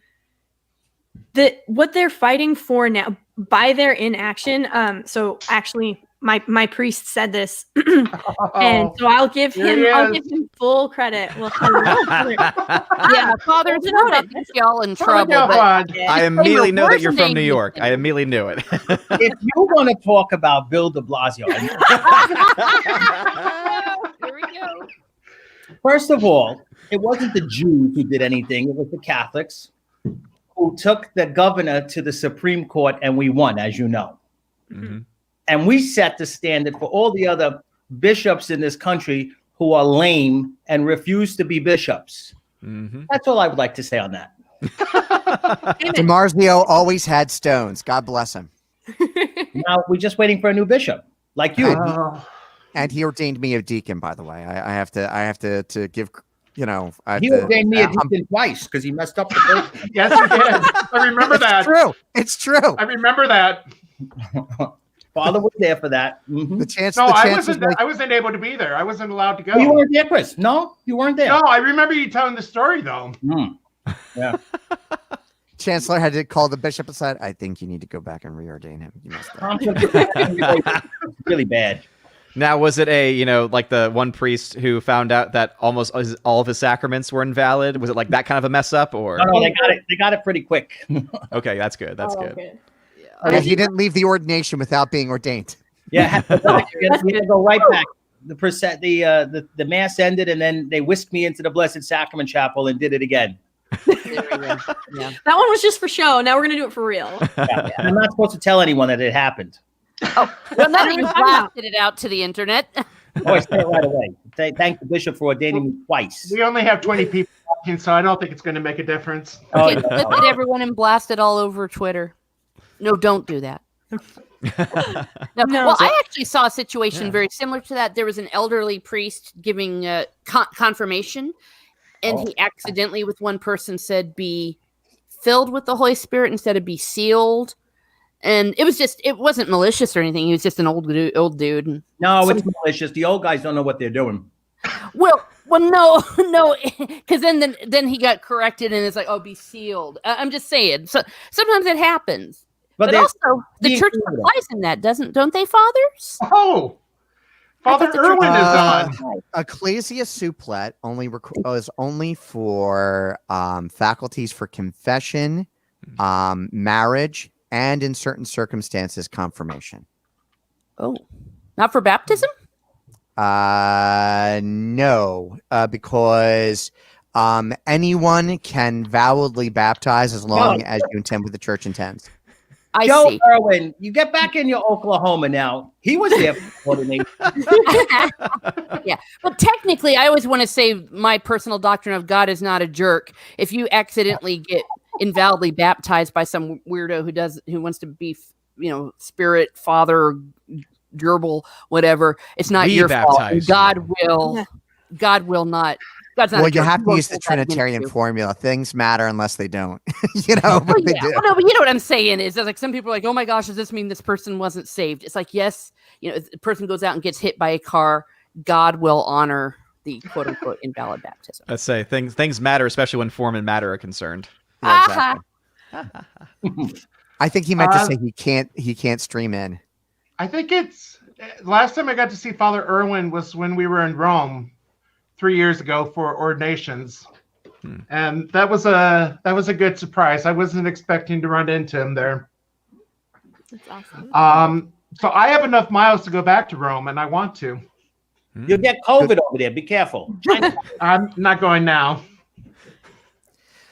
what they're fighting for now by their inaction. So actually my priest said this, and so I'll give him full credit. Well, yeah, Father, get y'all in trouble. I immediately know that you're from New York. I immediately knew it. If you want to talk about Bill de Blasio, here we go. First of all, it wasn't the Jews who did anything; it was the Catholics who took the governor to the Supreme Court, and we won, as you know. And we set the standard for all the other bishops in this country who are lame and refuse to be bishops. That's all I would like to say on that. DiMarzio always had stones. God bless him. Now we're just waiting for a new bishop, like you. And he ordained me a deacon, by the way. I have to give. He ordained me a deacon twice because he messed up the first. Yes, he did. I remember that. True. It's true. I remember that. Father was there for that. The chance. No, the I chance wasn't. like, I wasn't able to be there. I wasn't allowed to go. Oh, you weren't there, Chris. No, you weren't there. No, I remember you telling the story though. Yeah. Chancellor had to call the bishop aside. I think you need to go back and reordain him. You messed up. Really bad. Now, was it like the one priest who found out that almost all of his sacraments were invalid? Was it like that kind of a mess up, or? No, they got it pretty quick. Okay, that's good. That's good. Okay. Yeah, he didn't leave the ordination without being ordained. Yeah, he had to go right back. The mass ended, and then they whisked me into the Blessed Sacrament Chapel and did it again. Yeah. That one was just for show. Now we're gonna do it for real. Yeah. I'm not supposed to tell anyone that it happened. Oh, well, now that you blasted it out to the internet. Oh, I say it right away. Thank the bishop for ordaining me twice. We only have 20 people watching, so I don't think it's going to make a difference. Okay, flip it, everyone, and blast it all over Twitter. No, don't do that. Well, I actually saw a situation very similar to that. There was an elderly priest giving confirmation, and he accidentally, with one person, said be filled with the Holy Spirit instead of be sealed. And it wasn't malicious or anything. He was just an old dude. No, it's malicious. The old guys don't know what they're doing. Well, no, because then he got corrected, and it's like, be sealed. I'm just saying. So sometimes it happens, but also the church applies in that, don't they, fathers? Oh, Father Irwin is on. Ecclesia Supplet is only for faculties for confession, marriage, and in certain circumstances, confirmation. Oh, not for baptism? No, because anyone can validly baptize as long as you intend what the church intends. Joe Irwin, you get back in your Oklahoma now. He was there for ordination. Yeah, but technically, I always want to say my personal doctrine of God is not a jerk. If you accidentally get invalidly baptized by some weirdo who wants to be, spirit, father, gerbil, whatever, it's not your fault. God will not. God's not. Well, you have to use the Trinitarian formula. Things matter unless they don't. But they do. Well, no, but you know what I'm saying is like some people are like, oh my gosh, does this mean this person wasn't saved? It's like, yes, if the person goes out and gets hit by a car, God will honor the quote unquote invalid baptism. Let's say things matter, especially when form and matter are concerned. Yeah, exactly. I think he meant to say he can't stream in. I think it's last time I got to see Father Irwin was when we were in Rome 3 years ago for ordinations. And that was a good surprise. I wasn't expecting to run into him there. That's awesome. So I have enough miles to go back to Rome, and I want to. You'll get COVID over there. Be careful. I'm not going now.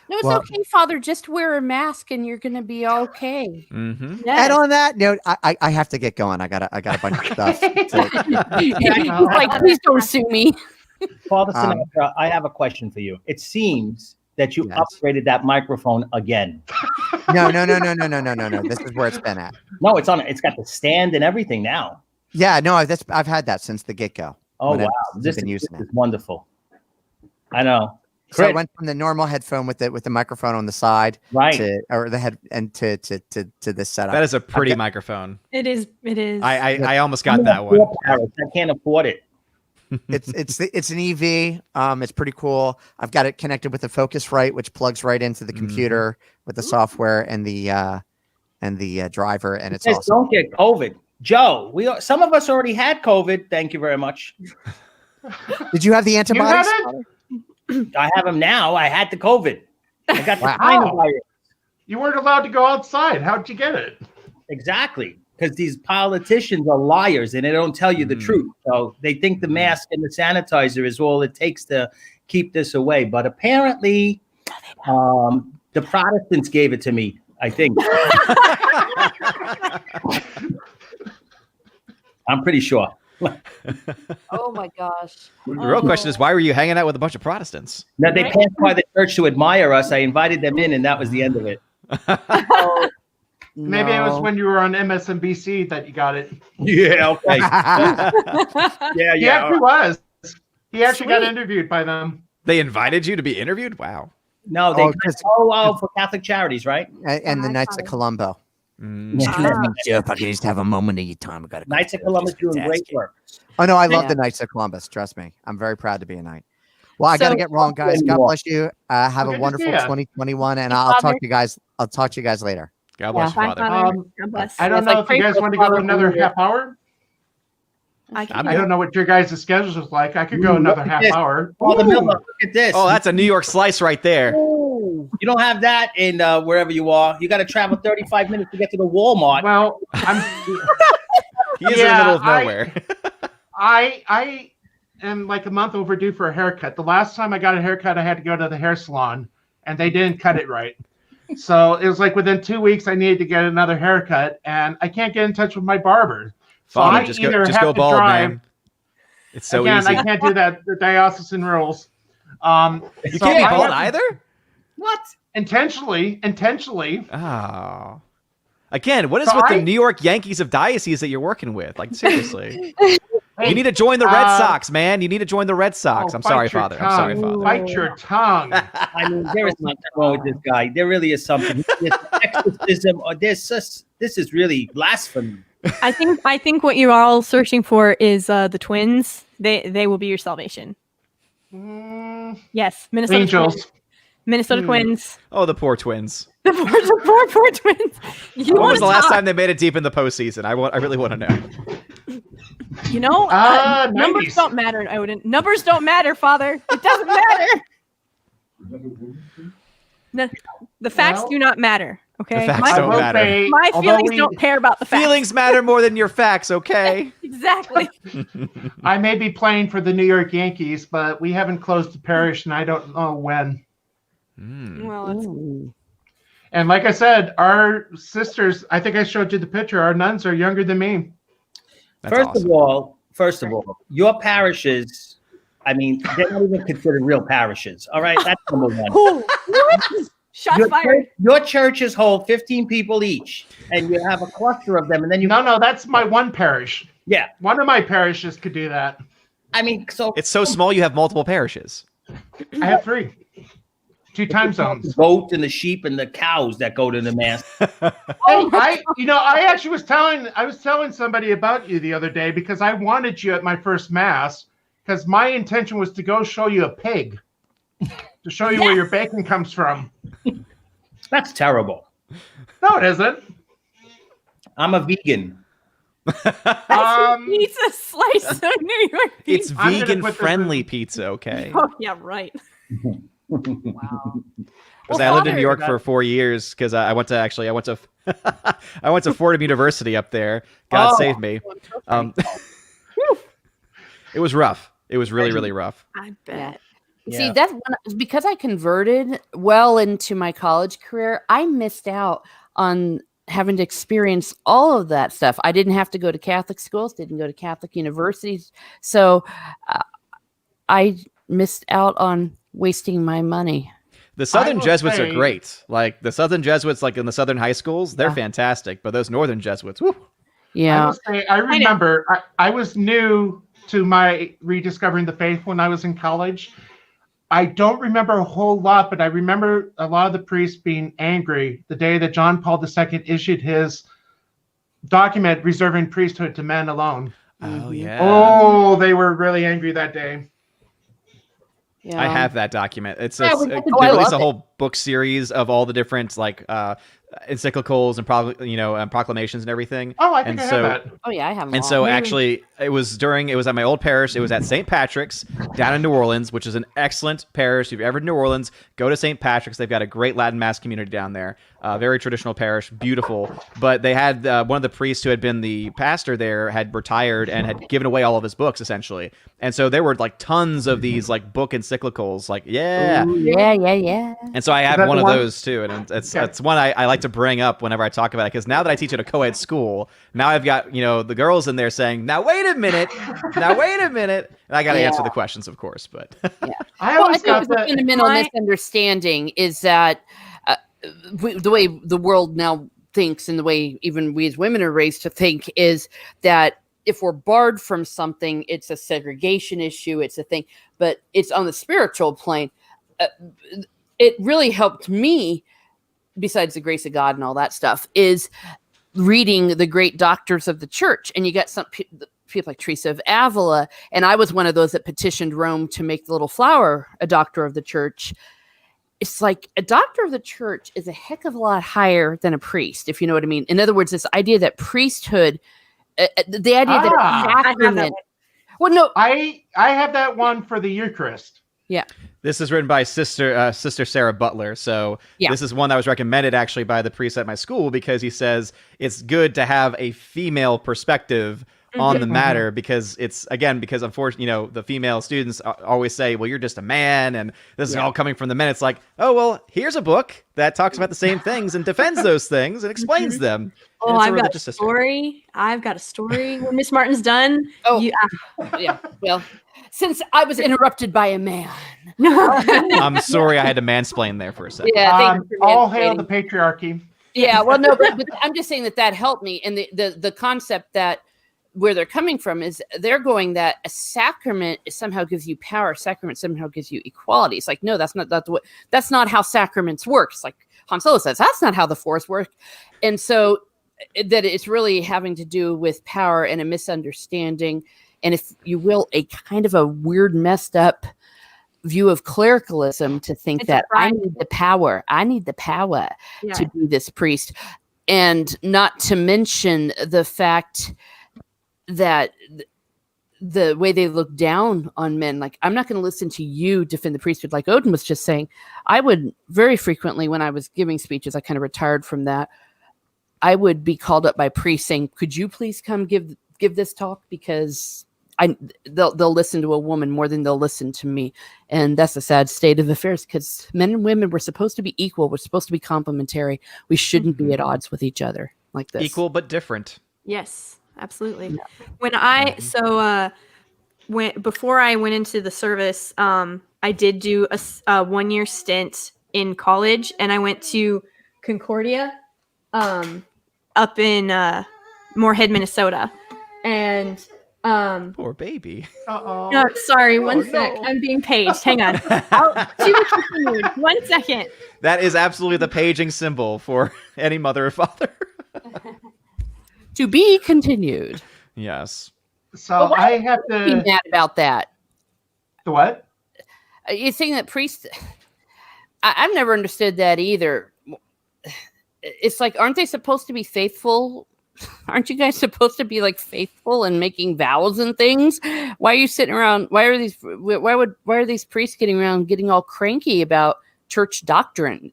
No, it's Well- okay, Father. Just wear a mask and you're gonna be okay. Mm-hmm. And on that note, I have to get going. I got a bunch of stuff. He's like, please don't sue me. Father Sinatra, I have a question for you. It seems that you upgraded that microphone again. No. This is where it's been at. No, it's got the stand and everything now. Yeah, no, I've had that since the get-go. Oh wow, this is wonderful. I know. So I went from the normal headphone with the microphone on the side, right, to this setup. That is a pretty microphone. It is. I almost got that one. I can't afford it. It's an EV. It's pretty cool. I've got it connected with the Focusrite, which plugs right into the computer with the software and the driver, and it's awesome. Don't get COVID, Joe. Some of us already had COVID. Thank you very much. Did you have the antibodies? I have them now. I had the COVID. I got the virus. You weren't allowed to go outside. How'd you get it? Exactly. Because these politicians are liars and they don't tell you the truth. So they think the mask and the sanitizer is all it takes to keep this away. But apparently, the Protestants gave it to me, I think. I'm pretty sure. Oh my gosh. The real question is, why were you hanging out with a bunch of Protestants? Now, they passed by the church to admire us. I invited them in, and that was the end of it. Maybe it was when you were on MSNBC that you got it. Yeah, okay. He actually was. He actually got interviewed by them. They invited you to be interviewed? Wow. No, for Catholic Charities, right? And the Knights of Colombo. Excuse me, Joe, if I could just have a moment of your time. I got Knights of Columbus doing great work. Oh no, I love the Knights of Columbus. Trust me, I'm very proud to be a knight. Well, I got to get wrong, guys. God bless you. Have a wonderful 2021, and I'll talk to you guys. I'll talk to you guys later. God bless you, Father. God bless. I don't know if you guys want to go another half hour. I don't know what your guys' schedules is like. I could go another half hour. Father Miller, look at this. Oh, that's a New York slice right there. You don't have that in wherever you are. You got to travel 35 minutes to get to the Walmart. Well, He is in the middle of nowhere. I am like a month overdue for a haircut. The last time I got a haircut, I had to go to the hair salon, and they didn't cut it right. So it was like within 2 weeks, I needed to get another haircut, and I can't get in touch with my barber. So Father, I just either go have to bald, drive. man. It's so Again, easy. I can't do that. The diocesan rules. You can't be bald either? What? Intentionally. Oh. Again, what is with the New York Yankees of diocese that you're working with? Like, seriously. You need to join the Red Sox, man. You need to join the Red Sox. I'm sorry, Father. I'm sorry, Father. Bite your tongue. I mean, there is nothing wrong with this guy. There really is something. This exorcism, or this is really blasphemy. I think what you're all searching for is the twins. They will be your salvation. Yes, Minnesota Angels. Twins. Minnesota Twins. Oh, the poor twins. The poor twins. When was the last time they made it deep in the postseason? I really want to know. You know, numbers don't matter, Odin. Numbers don't matter, Father. It doesn't matter. The facts do not matter. Okay, the facts don't matter. My feelings don't care about the facts. Feelings matter more than your facts. Okay. Exactly. I may be playing for the New York Yankees, but we haven't closed the parish, and I don't know when. Well, and like I said, our sisters, I think I showed you the picture, our nuns are younger than me. First of all, your parishes, I mean, they're not even considered real parishes. All right, that's number one. Shots fired. Your churches hold 15 people each, and you have a cluster of them, and then you. No, that's my one parish. Yeah, one of my parishes could do that. I mean, so it's so small you have multiple parishes. I have 3. 2 time zones. The goat and the sheep and the cows that go to the mass. I actually was telling somebody about you the other day because I wanted you at my first mass because my intention was to go show you a pig to show you where your bacon comes from. That's terrible. No, it isn't. I'm a vegan. Pizza slice of New York pizza. It's vegan-friendly pizza, okay? Oh, yeah, right. Wow. Because I lived in New York for 4 years because I went to Fordham University up there. God save me. It was rough. It was really, really rough. I bet. See, that's because I converted well into my college career. I missed out on having to experience all of that stuff. I didn't have to go to Catholic schools, didn't go to Catholic universities. So I missed out on wasting my money. The Southern Jesuits are great. Like the Southern Jesuits, like in the Southern high schools, they're fantastic. But those Northern Jesuits, whoo. Yeah. I remember I was new to my rediscovering the faith when I was in college. I don't remember a whole lot, but I remember a lot of the priests being angry the day that John Paul II issued his document reserving priesthood to men alone. Oh, yeah. Oh, they were really angry that day. Yeah. I have that document. It's Yeah, they released a whole book series of all the different like encyclicals and proclamations and everything. Oh, I think I have that. Oh yeah, I have them. And so actually, it was at my old parish. It was at St. Patrick's down in New Orleans, which is an excellent parish. If you're ever in New Orleans, go to St. Patrick's. They've got a great Latin Mass community down there. Very traditional parish, beautiful. But they had one of the priests who had been the pastor there had retired and had given away all of his books essentially. And so there were like tons of these like book encyclicals. Like yeah. And so I have one of those too, and it's one I like to bring up whenever I talk about it, because now that I teach at a co-ed school, now I've got the girls in there saying, now wait a minute, and I got to answer the questions, of course. But I think the fundamental misunderstanding is that the way the world now thinks, and the way even we as women are raised to think, is that if we're barred from something, it's a segregation issue, it's a thing. But it's on the spiritual plane. It really helped me, besides the grace of God and all that stuff, is reading the great doctors of the church. And you got some people like Teresa of Avila, and I was one of those that petitioned Rome to make the little flower a doctor of the church. It's like a doctor of the church is a heck of a lot higher than a priest, if you know what I mean. In other words, this idea that priesthood, the idea that sacrament. Well, no, I have that one for the Eucharist. Yeah. This is written by Sister Sarah Butler. So this is one that was recommended actually by the priest at my school, because he says it's good to have a female perspective on the matter, because it's, again, because unfortunately, the female students always say, well, you're just a man and this is all coming from the men. It's like, oh, well, here's a book that talks about the same things and defends those things and explains them. Oh, I've got a story. When Miss Martin's done. Oh, yeah. Well, since I was interrupted by a man. I'm sorry I had to mansplain there for a second. Yeah, all hail the patriarchy. Yeah, well, no, but I'm just saying that helped me. And the concept that where they're coming from is they're going that a sacrament somehow gives you power. A sacrament somehow gives you equality. It's like, no, that's not how sacraments work. It's like Han Solo says, that's not how the Force works. And so that it's really having to do with power and a misunderstanding. And if you will, a kind of a weird, messed up view of clericalism to think that I need the power to be this priest. And not to mention the fact that the way they look down on men, like, I'm not going to listen to you defend the priesthood, like Odin was just saying. I would very frequently, when I was giving speeches, I kind of retired from that. I would be called up by priests saying, could you please come give this talk? Because they'll listen to a woman more than they'll listen to me. And that's a sad state of affairs, because men and women were supposed to be equal. We're supposed to be complementary. We shouldn't be at odds with each other like this. Equal but different. Yes, absolutely. Before I went into the service, I did do a 1-year stint in college, and I went to Concordia up in Moorhead, Minnesota. And poor baby. No, sorry, one sec. I'm being paged. Hang on. One second. That is absolutely the paging symbol for any mother or father. To be continued. Yes. So I have to be mad about that. The what? You think that priests? I've never understood that either. It's like, aren't they supposed to be faithful? Aren't you guys supposed to be like faithful and making vows and things? Why are you sitting around? Why are these priests getting around getting all cranky about church doctrine?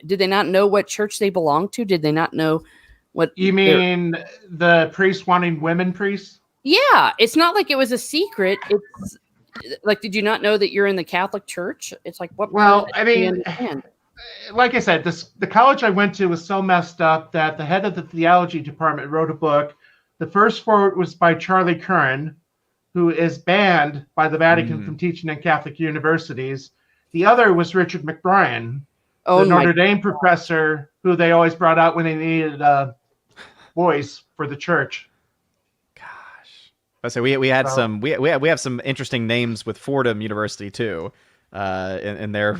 Did they not know what church they belong to? Did they not know what you mean? The priests wanting women priests? Yeah, it's not like it was a secret. like, did you not know that you're in the Catholic Church? It's like, what? Well, part I of it do you mean, understand? like I said, the college I went to was so messed up that the head of the theology department wrote a book. The first forward was by Charlie Curran, who is banned by the Vatican from teaching in Catholic universities. The other was Richard McBrien, the Notre Dame professor who they always brought out when they needed a voice for the church. So we had some we have some interesting names with Fordham University too, in their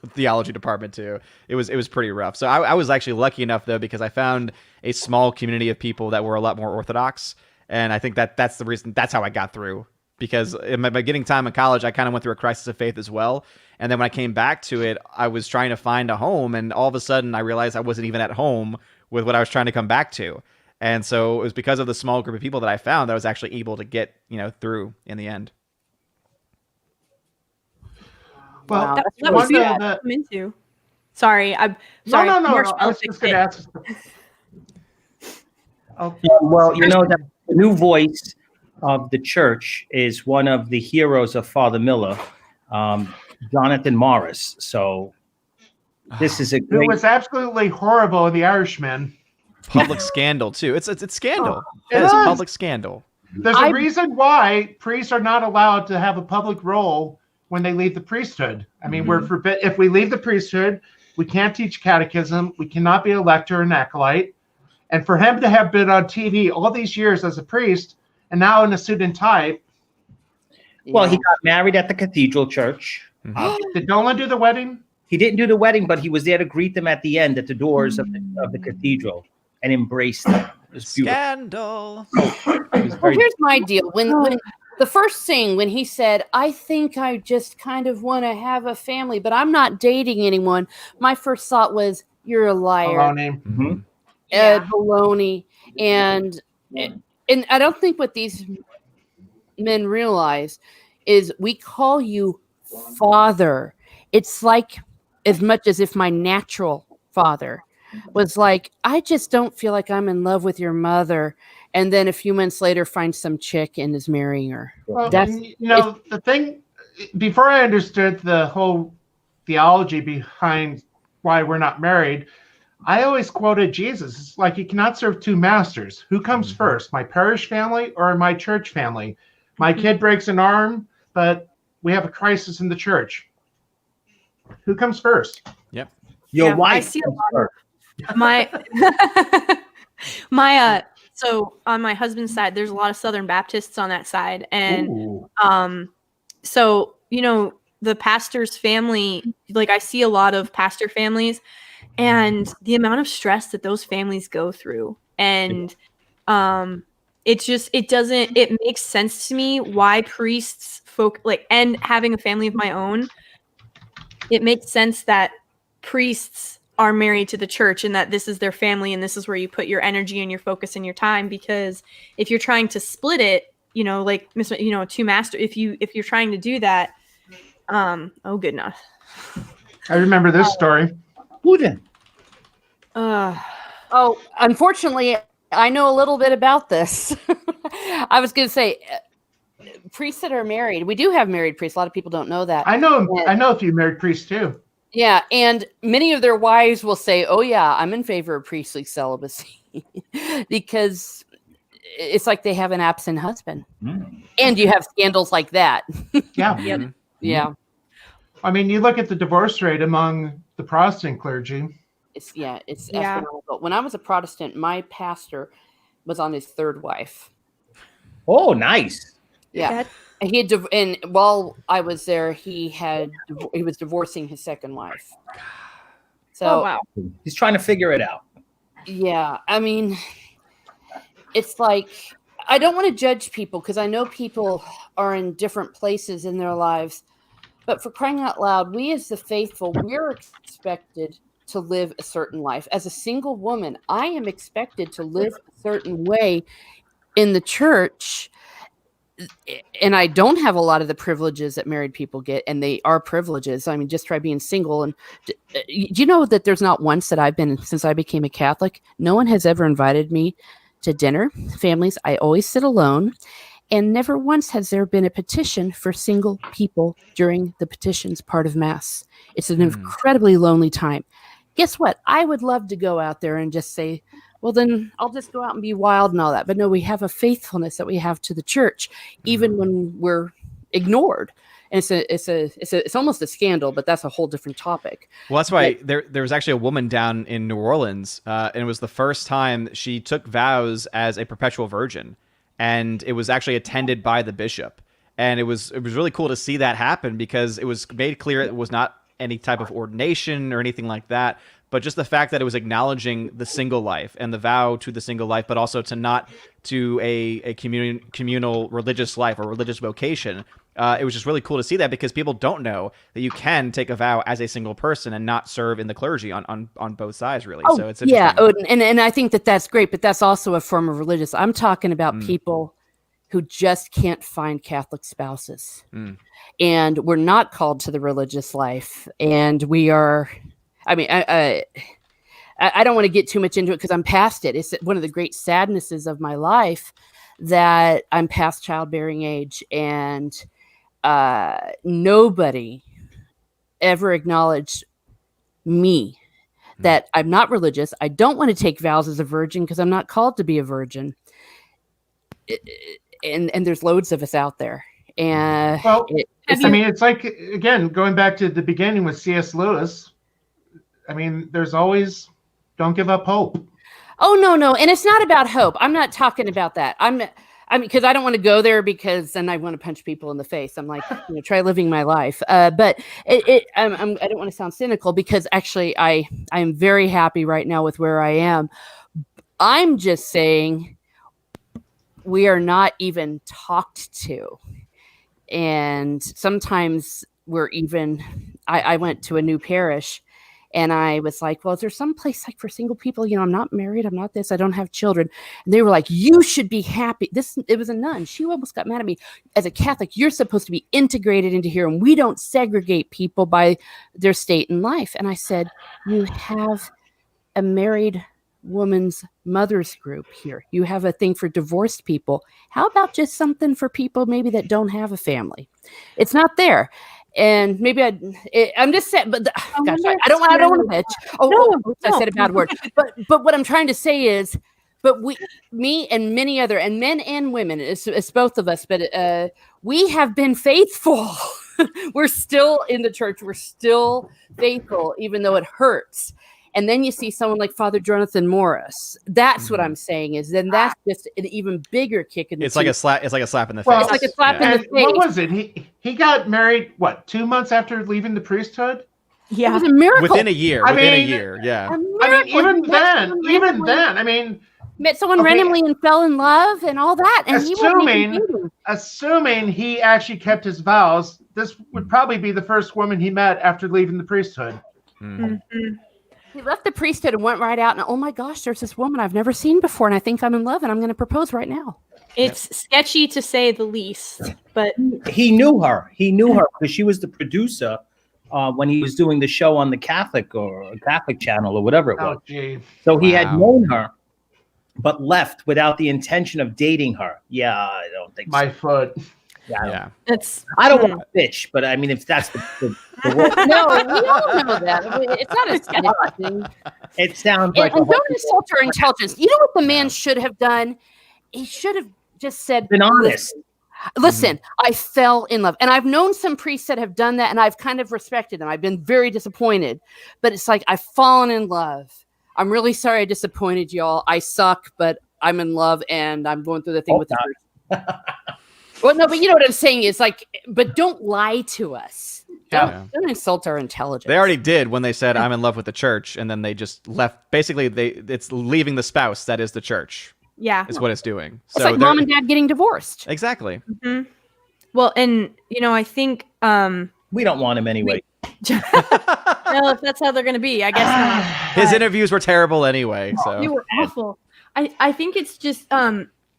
theology department too. It was pretty rough. So I was actually lucky enough though, because I found a small community of people that were a lot more Orthodox, and I think that's the reason. That's how I got through. Because in my beginning time in college, I kind of went through a crisis of faith as well. And then when I came back to it, I was trying to find a home, and all of a sudden I realized I wasn't even at home with what I was trying to come back to. And so it was because of the small group of people that I found that I was actually able to get, through in the end. Well, that was what I'm into. Sorry, I'm sorry. No. I was just going to ask. Well, that the new voice of the church is one of the heroes of Father Miller, Jonathan Morris. So this is a great... It was absolutely horrible in The Irishman. Public scandal too. It's scandal. It is is. Public scandal. There's a reason why priests are not allowed to have a public role when they leave the priesthood. I mean, we're forbid. If we leave the priesthood, we can't teach catechism. We cannot be a lector or an acolyte. And for him to have been on TV all these years as a priest and now in a suit and tie. Well, he got married at the cathedral church. Did Nolan do the wedding? He didn't do the wedding, but he was there to greet them at the end at the doors of the cathedral and embrace them. It was beautiful. Scandal. Well, here's my deal. When the first thing, when he said, I think I just kind of want to have a family, but I'm not dating anyone, my first thought was, you're a liar. Baloney. Baloney. And I don't think what these men realize is we call you father. It's like as much as if my natural father was like, I just don't feel like I'm in love with your mother. And then a few months later, find some chick and is marrying her. Well, the thing, before I understood the whole theology behind why we're not married, I always quoted Jesus. It's like, you cannot serve two masters. Who comes first, my parish family or my church family? My kid breaks an arm, but we have a crisis in the church. Who comes first? Yep. Your wife. I see a lot of so on my husband's side, there's a lot of Southern Baptists on that side. And so, the pastor's family, like I see a lot of pastor families and the amount of stress that those families go through. And it makes sense to me why priests and having a family of my own, it makes sense that priests are married to the church and that this is their family and this is where you put your energy and your focus and your time. Because if you're trying to split it, two master, if you're trying to do that, good enough. I remember this story. Who then? Unfortunately, I know a little bit about this. I was going to say, priests that are married, we do have married priests. A lot of people don't know that. I know a few married priests too. Yeah, and many of their wives will say, oh yeah, I'm in favor of priestly celibacy because it's like they have an absent husband. And you have scandals like that. Yeah. Yeah. I mean, you look at the divorce rate among the Protestant clergy. It's astronomical. When I was a Protestant, my pastor was on his third wife. Oh, nice. Yeah. And while I was there, he was divorcing his second wife. So wow. He's trying to figure it out. Yeah. I mean, it's like, I don't want to judge people because I know people are in different places in their lives, but for crying out loud, we as the faithful, we're expected to live a certain life. As a single woman, I am expected to live a certain way in the church. And I don't have a lot of the privileges that married people get, and they are privileges. I mean, just try being single. And do you know that there's not once that I've been, since I became a Catholic, no one has ever invited me to dinner, families. I always sit alone. And never once has there been a petition for single people during the petitions part of Mass. It's an incredibly lonely time. Guess what? I would love to go out there and just say, well, then I'll just go out and be wild and all that. But no, we have a faithfulness that we have to the church, even when we're ignored. And it's almost a scandal, but that's a whole different topic. Well, that's why there was actually a woman down in New Orleans, and it was the first time she took vows as a perpetual virgin, and it was actually attended by the bishop. And it was really cool to see that happen, because it was made clear it was not any type of ordination or anything like that, but just the fact that it was acknowledging the single life and the vow to the single life, but also to not to a communal religious life or religious vocation. It was just really cool to see that, because people don't know that you can take a vow as a single person and not serve in the clergy on both sides, really. Oh, so it's interesting. Yeah, and I think that's great, but that's also a form of religious. I'm talking about people who just can't find Catholic spouses. And we're not called to the religious life. And we are, I mean, I don't want to get too much into it because I'm past it. It's one of the great sadnesses of my life that I'm past childbearing age, and nobody ever acknowledged me, that I'm not religious. I don't want to take vows as a virgin because I'm not called to be a virgin. And there's loads of us out there. And well, it's like, again, going back to the beginning with C.S. Lewis. I mean, there's always, don't give up hope. Oh, no. And it's not about hope. I'm not talking about that. I mean, because I don't want to go there, because then I want to punch people in the face. I'm like, try living my life. But I don't want to sound cynical, because actually I am very happy right now with where I am. I'm just saying we are not even talked to. And sometimes we're even, I went to a new parish, and I was like, well, is there some place like for single people? I'm not married. I'm not this. I don't have children. And they were like, you should be happy. It was a nun. She almost got mad at me. As a Catholic, you're supposed to be integrated into here, and we don't segregate people by their state in life. And I said, you have a married woman's mother's group here. You have a thing for divorced people. How about just something for people maybe that don't have a family? It's not there. And maybe I'm just saying, but gosh, I don't want to bitch. I said a bad word. But what I'm trying to say is, but me and many other, and men and women, it's both of us, but we have been faithful. We're still in the church. We're still faithful, even though it hurts. And then you see someone like Father Jonathan Morris. That's what I'm saying is, then that's just an even bigger kick in the teeth. It's like a slap in the face. It's like a slap in the face. What was it? He got married, 2 months after leaving the priesthood? Yeah. It was a miracle. Within a year. Yeah. I mean, even then, met someone randomly and fell in love and all that. And assuming he actually kept his vows, this would probably be the first woman he met after leaving the priesthood. He left the priesthood and went right out, and oh my gosh, there's this woman I've never seen before, and I think I'm in love, and I'm going to propose right now. It's sketchy to say the least, but he knew her. He knew her because she was the producer when he was doing the show on the Catholic channel or whatever it was. So he had known her, but left without the intention of dating her. Yeah, I don't think my foot. Yeah. I don't want to bitch, but I mean, if that's the word. No, we all know that. It's not a sketchy thing. It sounds like. And don't insult her intelligence. You know what the man should have done? He should have just said, been honest. Listen, I fell in love. And I've known some priests that have done that, and I've kind of respected them. I've been very disappointed. But it's like, I've fallen in love. I'm really sorry I disappointed y'all. I suck, but I'm in love, and I'm going through the thing with the church. Well, no, but you know what I'm saying is like, but don't lie to us. Don't insult our intelligence. They already did when they said, I'm in love with the church, and then they just left. Basically, it's leaving the spouse that is the church. Yeah. Is what it's doing. It's like mom and dad getting divorced. Exactly. Mm-hmm. Well, and, I think... we don't want him anyway. No, if that's how they're going to be, I guess not. His interviews were terrible anyway. So they were awful. I think it's just...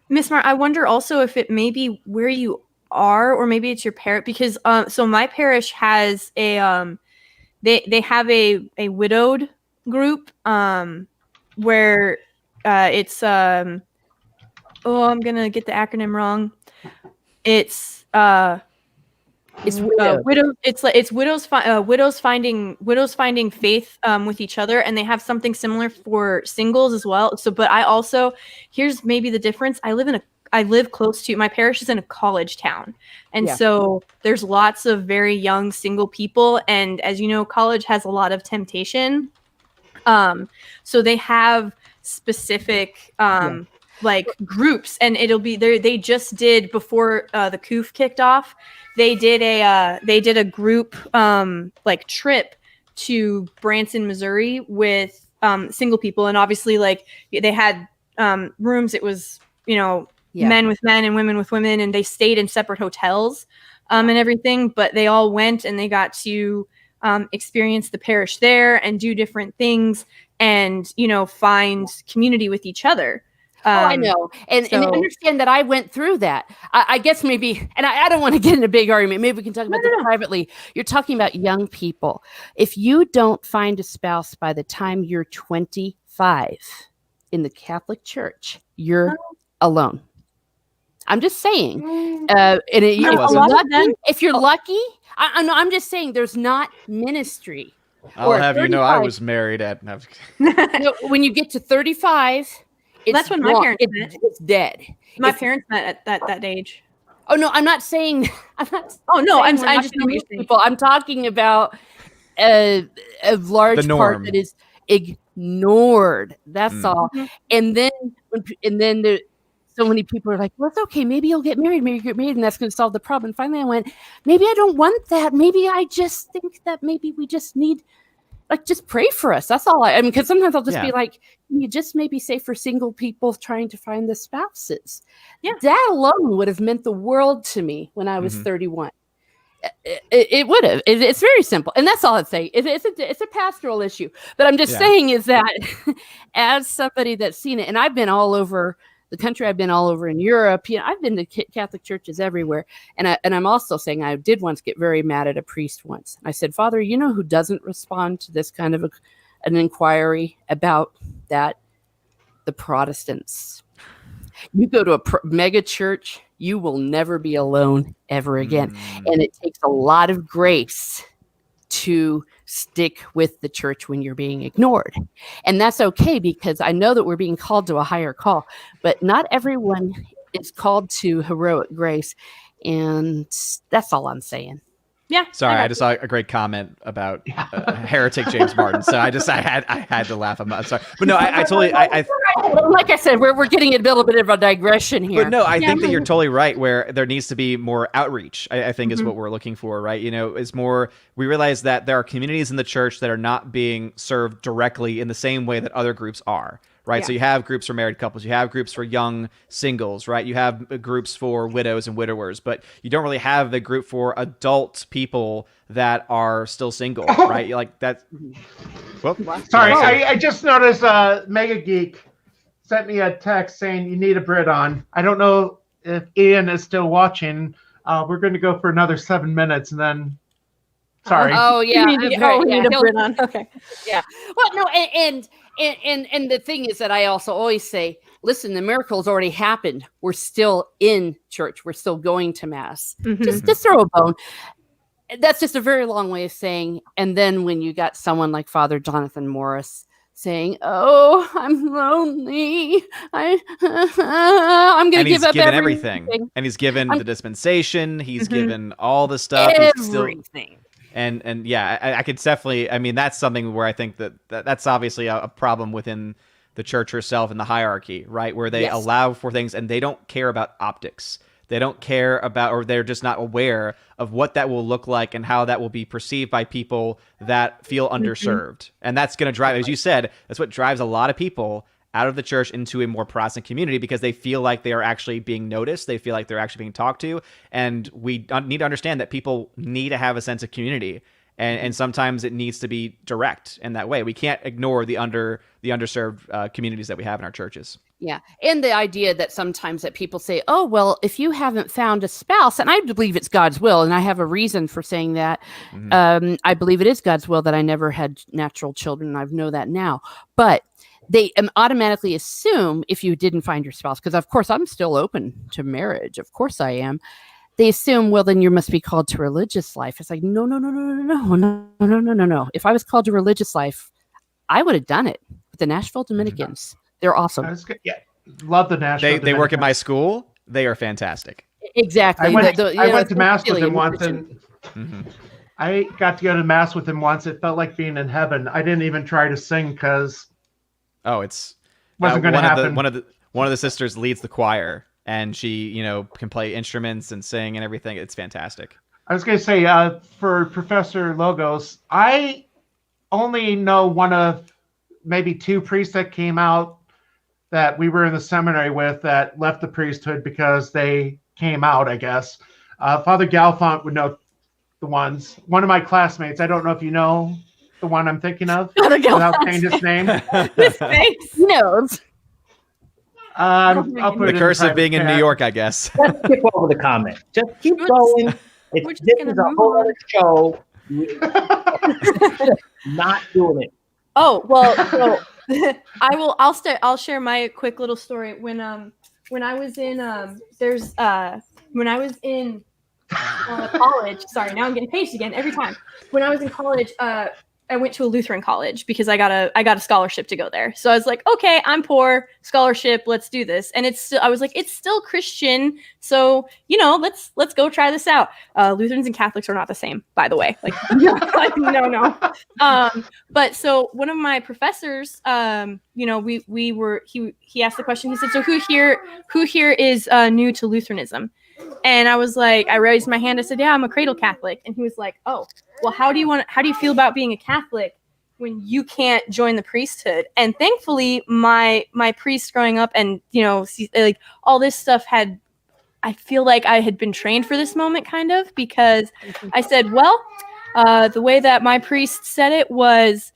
Miss Mar, I wonder also if it may be where you are, or maybe it's your parish, because so my parish has a they have a widowed group where it's I'm gonna get the acronym wrong. It's weird. Widows finding faith with each other, and they have something similar for singles as well. So, but I also, here's maybe the difference. I live close to, my parish is in a college town, and so there's lots of very young single people, and as you know, college has a lot of temptation. So they have specific like groups, and it'll be there. They just did, before the COOF kicked off, they did a group like trip to Branson, Missouri with single people, and obviously like they had rooms. It was, you know, men with men and women with women, and they stayed in separate hotels and everything, but they all went and they got to experience the parish there and do different things and, you know, find community with each other. I know. And understand that I went through that. I guess maybe, and I don't want to get in a big argument. Maybe we can talk about that privately. You're talking about young people. If you don't find a spouse by the time you're 25 in the Catholic Church, you're alone. I'm just saying. If you're lucky, I'm just saying there's not ministry. I'll have you know, I was married at. No. When you get to 35, that's when my parents met. It's dead. My parents met at that age. Oh no, I'm not saying. I'm not. Oh no, I just know people. I'm talking about a large part that is ignored. That's all. Mm-hmm. And then so many people are like, well, it's okay. Maybe you'll get married. Maybe you get married, and that's going to solve the problem. And finally, I went, maybe I don't want that. Maybe I just think that maybe we just need, like, just pray for us. That's all. I mean, because sometimes I'll just be like, you just maybe say for single people trying to find the spouses. Yeah, that alone would have meant the world to me when I was 31. It would have. It's very simple, and that's all I'd say. It's a pastoral issue, but I'm just saying is that as somebody that's seen it, and I've been all over the country, I've been all over in Europe. You know, I've been to Catholic churches everywhere. And I'm also saying I did once get very mad at a priest once. I said, Father, you know who doesn't respond to this kind of an inquiry about that? The Protestants. You go to a mega church, you will never be alone ever again. And it takes a lot of grace to stick with the church when you're being ignored. And that's okay, because I know that we're being called to a higher call, but not everyone is called to heroic grace. And that's all I'm saying. Yeah. Sorry, I just saw a great comment about heretic James Martin. So I had to laugh. I'm sorry, but no, I totally. Like I said, we're getting a little bit of a digression here. But no, I think that you're totally right. Where there needs to be more outreach, I think is what we're looking for, right? You know, is more. We realize that there are communities in the church that are not being served directly in the same way that other groups are. Right. Yeah. So you have groups for married couples, you have groups for young singles, right? You have groups for widows and widowers, but you don't really have the group for adult people that are still single, right? You're like that. Well, sorry, I just noticed Mega Geek sent me a text saying you need a Brit on. I don't know if Ian is still watching. We're going to go for another 7 minutes and then. Sorry. Oh yeah. We need a Brit on. Okay. Yeah. Well, no, and the thing is that I also always say, listen, the miracle's already happened. We're still in church. We're still going to mass. Just throw a bone. That's just a very long way of saying. And then when you got someone like Father Jonathan Morris saying, "Oh, I'm lonely. I'm going to give up everything." And he's given the dispensation. He's given all the stuff. Everything. And yeah, I could definitely, I mean, that's something where I think that's obviously a problem within the church herself and the hierarchy, right? Where they allow for things and they don't care about optics. They don't care about, or they're just not aware of what that will look like and how that will be perceived by people that feel underserved. And that's going to drive, as you said, that's what drives a lot of people out of the church into a more Protestant community, because they feel like they are actually being noticed. They feel like they're actually being talked to. And we need to understand that people need to have a sense of community. And sometimes it needs to be direct in that way. We can't ignore the underserved communities that we have in our churches. Yeah. And the idea that sometimes that people say, oh, well, if you haven't found a spouse, and I believe it's God's will, and I have a reason for saying that. I believe it is God's will that I never had natural children. And I know that now. But they automatically assume if you didn't find your spouse, because of course I'm still open to marriage. Of course I am. they assume, well, then you must be called to religious life. It's like, no. If I was called to religious life, I would have done it with the Nashville Dominicans. They're awesome. Love the Nashville. They work at my school. They are fantastic. Exactly. I went to mass with him once, and I got to go to mass with him once. It felt like being in heaven. I didn't even try to sing because it's wasn't going to happen. One of the sisters leads the choir, and she can play instruments and sing and everything. It's fantastic. I was going to say for Professor Logos, I only know one of maybe two priests that came out that we were in the seminary with that left the priesthood because they came out, I guess. Father Galfont would know the ones. One of my classmates, I don't know if you know the one I'm thinking of, without saying his name. His face knows. I'll put the curse of being in New York, I guess. Let's skip over the comment. Just keep going. This is a whole other show. Not doing it. Oh, well, so I'll share my quick little story. When I was in college, sorry, now I'm getting paged again every time. When I was in college, I went to a Lutheran college because I got a scholarship to go there. So I was like, okay, I'm poor, scholarship, let's do this. And it's still Christian, so let's go try this out. Lutherans and Catholics are not the same, by the way. Like, no. But so one of my professors, he asked the question. He said, "So who here is new to Lutheranism?" And I was like, I raised my hand. I said, "Yeah, I'm a cradle Catholic." And he was like, "Oh, well, how do you feel about being a Catholic when you can't join the priesthood?" And thankfully, my priest growing up, and like all this stuff I feel like I had been trained for this moment, kind of, because I said, well, the way that my priest said it was,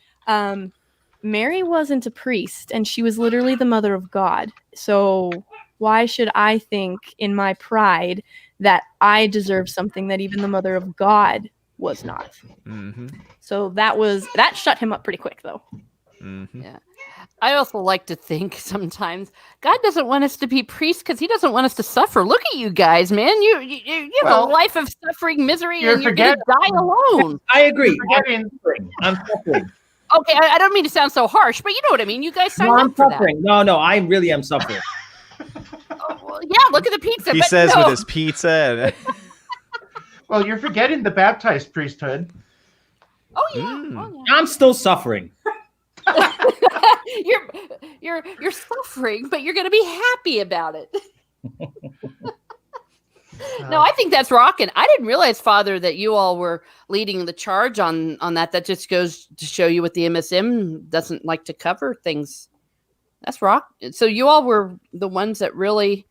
Mary wasn't a priest, and she was literally the mother of God. So why should I think in my pride that I deserve something that even the mother of God was not? Mm-hmm. So that shut him up pretty quick, though. Mm-hmm. Yeah. I also like to think sometimes God doesn't want us to be priests because he doesn't want us to suffer. Look at you guys, man. You have a life of suffering, misery, and you're going to die alone. I agree. I'm suffering. Okay, I don't mean to sound so harsh, but you know what I mean. You guys signed up for suffering. No, I really am suffering. Well, yeah, look at the pizza. He says with his pizza. Well, you're forgetting the baptized priesthood. Oh yeah. I'm still suffering. You're suffering, but you're going to be happy about it. No, I think that's rocking. I didn't realize, Father, that you all were leading the charge on that. That just goes to show you what the MSM doesn't like to cover things. That's rock. So you all were the ones that really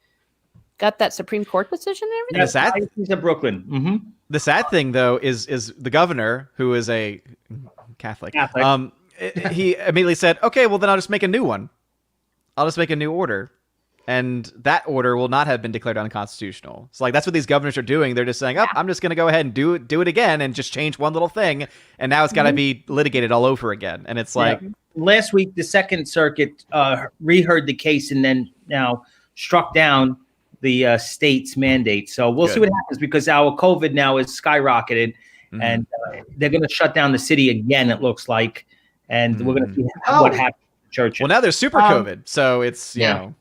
got that Supreme Court decision and everything? He's in Brooklyn. Mm-hmm. The sad thing, though, is the governor, who is a Catholic. He immediately said, okay, well, then I'll just make a new one. I'll just make a new order. And that order will not have been declared unconstitutional. So, that's what these governors are doing. They're just saying, I'm just going to go ahead and do it again and just change one little thing. And now it's got to be litigated all over again. And it's like... Last week, the Second Circuit reheard the case and then now struck down the state's mandate. So we'll see what happens, because our COVID now is skyrocketed, and they're going to shut down the city again, it looks like. And we're going to see what happens to churches. Well, now there's super COVID, so it's, you know.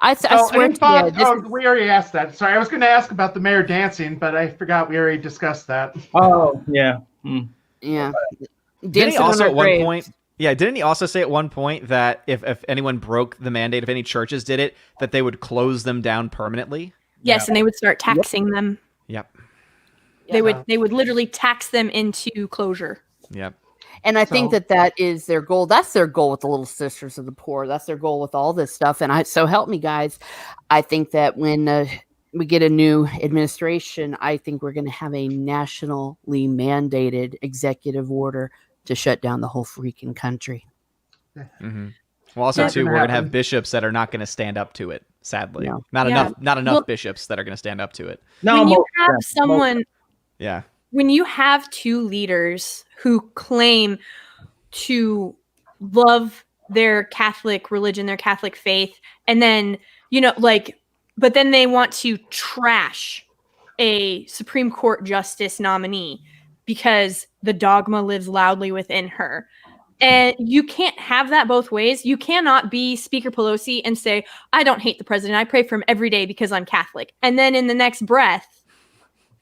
I swear to you, we already asked that. Sorry, I was going to ask about the mayor dancing, but I forgot we already discussed that. Oh, yeah. Yeah. Didn't he also at one point... Yeah, didn't he also say at one point that if anyone broke the mandate, if any churches did it, that they would close them down permanently? Yes, and they would start taxing them. Yep. They would literally tax them into closure. Yep. And I think that is their goal. That's their goal with the Little Sisters of the Poor. That's their goal with all this stuff. And so help me, guys. I think that when we get a new administration, I think we're going to have a nationally mandated executive order to shut down the whole freaking country. Mm-hmm. Well, also too, we're going to have bishops that are not going to stand up to it. Sadly, not enough bishops that are going to stand up to it. No, when you have someone, when you have two leaders who claim to love their Catholic religion, their Catholic faith, and then but then they want to trash a Supreme Court justice nominee because the dogma lives loudly within her. And you can't have that both ways. You cannot be Speaker Pelosi and say, I don't hate the president. I pray for him every day because I'm Catholic. And then in the next breath,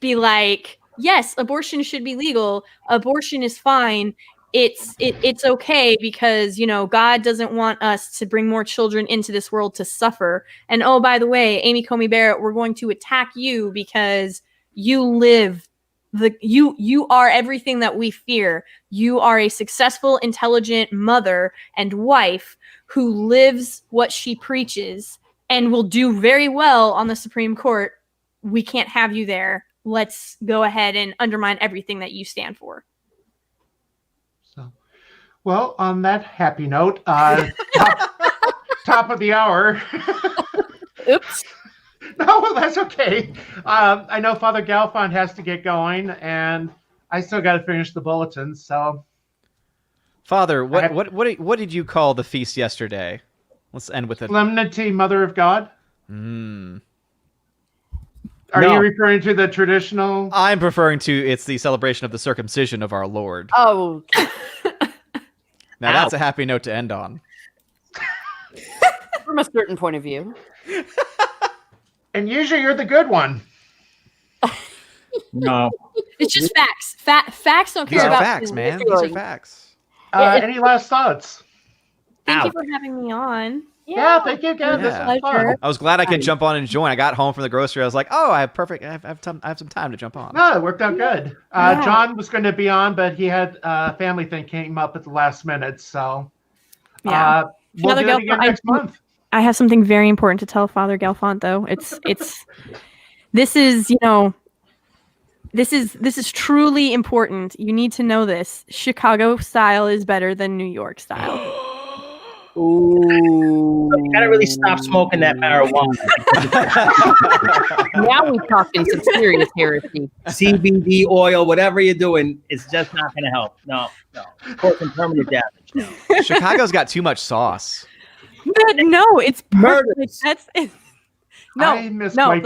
be like, yes, abortion should be legal. Abortion is fine. It's okay because, you know, God doesn't want us to bring more children into this world to suffer. And oh, by the way, Amy Coney Barrett, we're going to attack you because you live you are everything that we fear. You are a successful, intelligent mother and wife who lives what she preaches and will do very well on the Supreme Court. We can't have you there. Let's go ahead and undermine everything that you stand for. So, well, on that happy note, top of the hour. Oops. No, that's okay. I know Father Galfond has to get going, and I still got to finish the bulletin. So, Father, what did you call the feast yesterday? Let's end with it. Solemnity, Mother of God. Mm. Are you referring to the traditional? I'm referring to it's the celebration of the circumcision of our Lord. Oh. Now that's a happy note to end on. From a certain point of view. And usually you're the good one. No. It's just facts. Facts don't care These are about facts, man. These are facts. Any last thoughts? Thank you for having me on. Yeah, thank you again. This was fun. I was glad I could jump on and join. I got home from the grocery. I was like, oh, I have some time to jump on. No, it worked out good. John was going to be on, but he had a family thing came up at the last minute. So we'll do it again next month. I have something very important to tell Father Galfond, though. This is truly important. You need to know this. Chicago style is better than New York style. Ooh. You gotta really stop smoking that marijuana. Now we're talking some serious heresy. CBD oil, whatever you're doing, it's just not gonna help. No. Causing permanent damage. No. Chicago's got too much sauce. No, it's perfect. The pizza.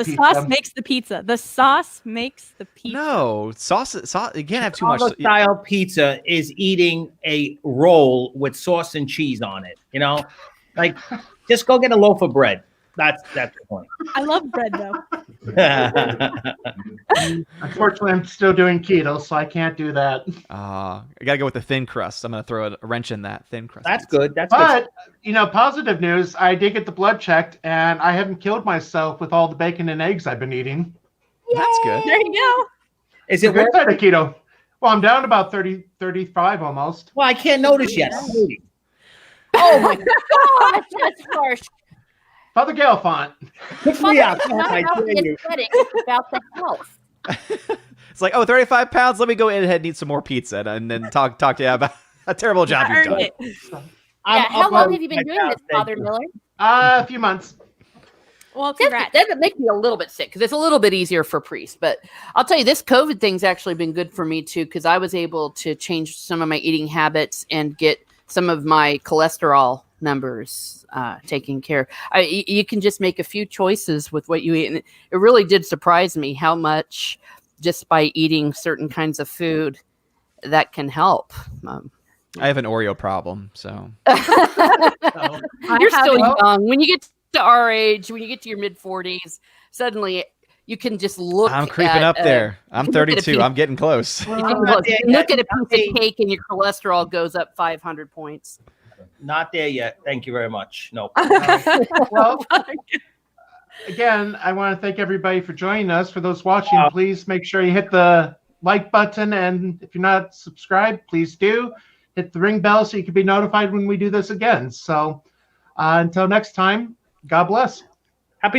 sauce makes the pizza. The sauce makes the pizza. No, sauce. You can't have too much. Style pizza is eating a roll with sauce and cheese on it. You know, like just go get a loaf of bread. That's the point. I love bread though. Unfortunately, I'm still doing keto, so I can't do that. I gotta go with the thin crust. I'm gonna throw a wrench in that thin crust. That's good. That's but, good. You know, positive news, I did get the blood checked, and I haven't killed myself with all the bacon and eggs I've been eating. Yay! That's good. There you go. Is it good side of keto? Well, I'm down about 30, 35 almost. Well, I can't notice yet. Oh my God, that's harsh. Father Galfond. Pick me up. It's not about the aesthetic, it's about the health. It's like, 35 pounds. Let me go ahead and eat some more pizza and then talk to you about a terrible job you've done. How long have you been doing this, Father Miller? A few months. Well, congrats. That makes me a little bit sick because it's a little bit easier for priests. But I'll tell you, this COVID thing's actually been good for me too because I was able to change some of my eating habits and get some of my cholesterol numbers taken care of. You can just make a few choices with what you eat. And it really did surprise me how much just by eating certain kinds of food that can help. I have an Oreo problem, so. You're still young. When you get to our age, when you get to your mid-40s, suddenly you can just look I'm creeping up there. I'm 32. I'm getting close. Look at a piece of cake and your cholesterol goes up 500 points. Not there yet. Thank you very much. No. Well, again, I want to thank everybody for joining us. For those watching, please make sure you hit the like button. And if you're not subscribed, please do. Hit the ring bell so you can be notified when we do this again. So until next time, God bless. Happy New Year.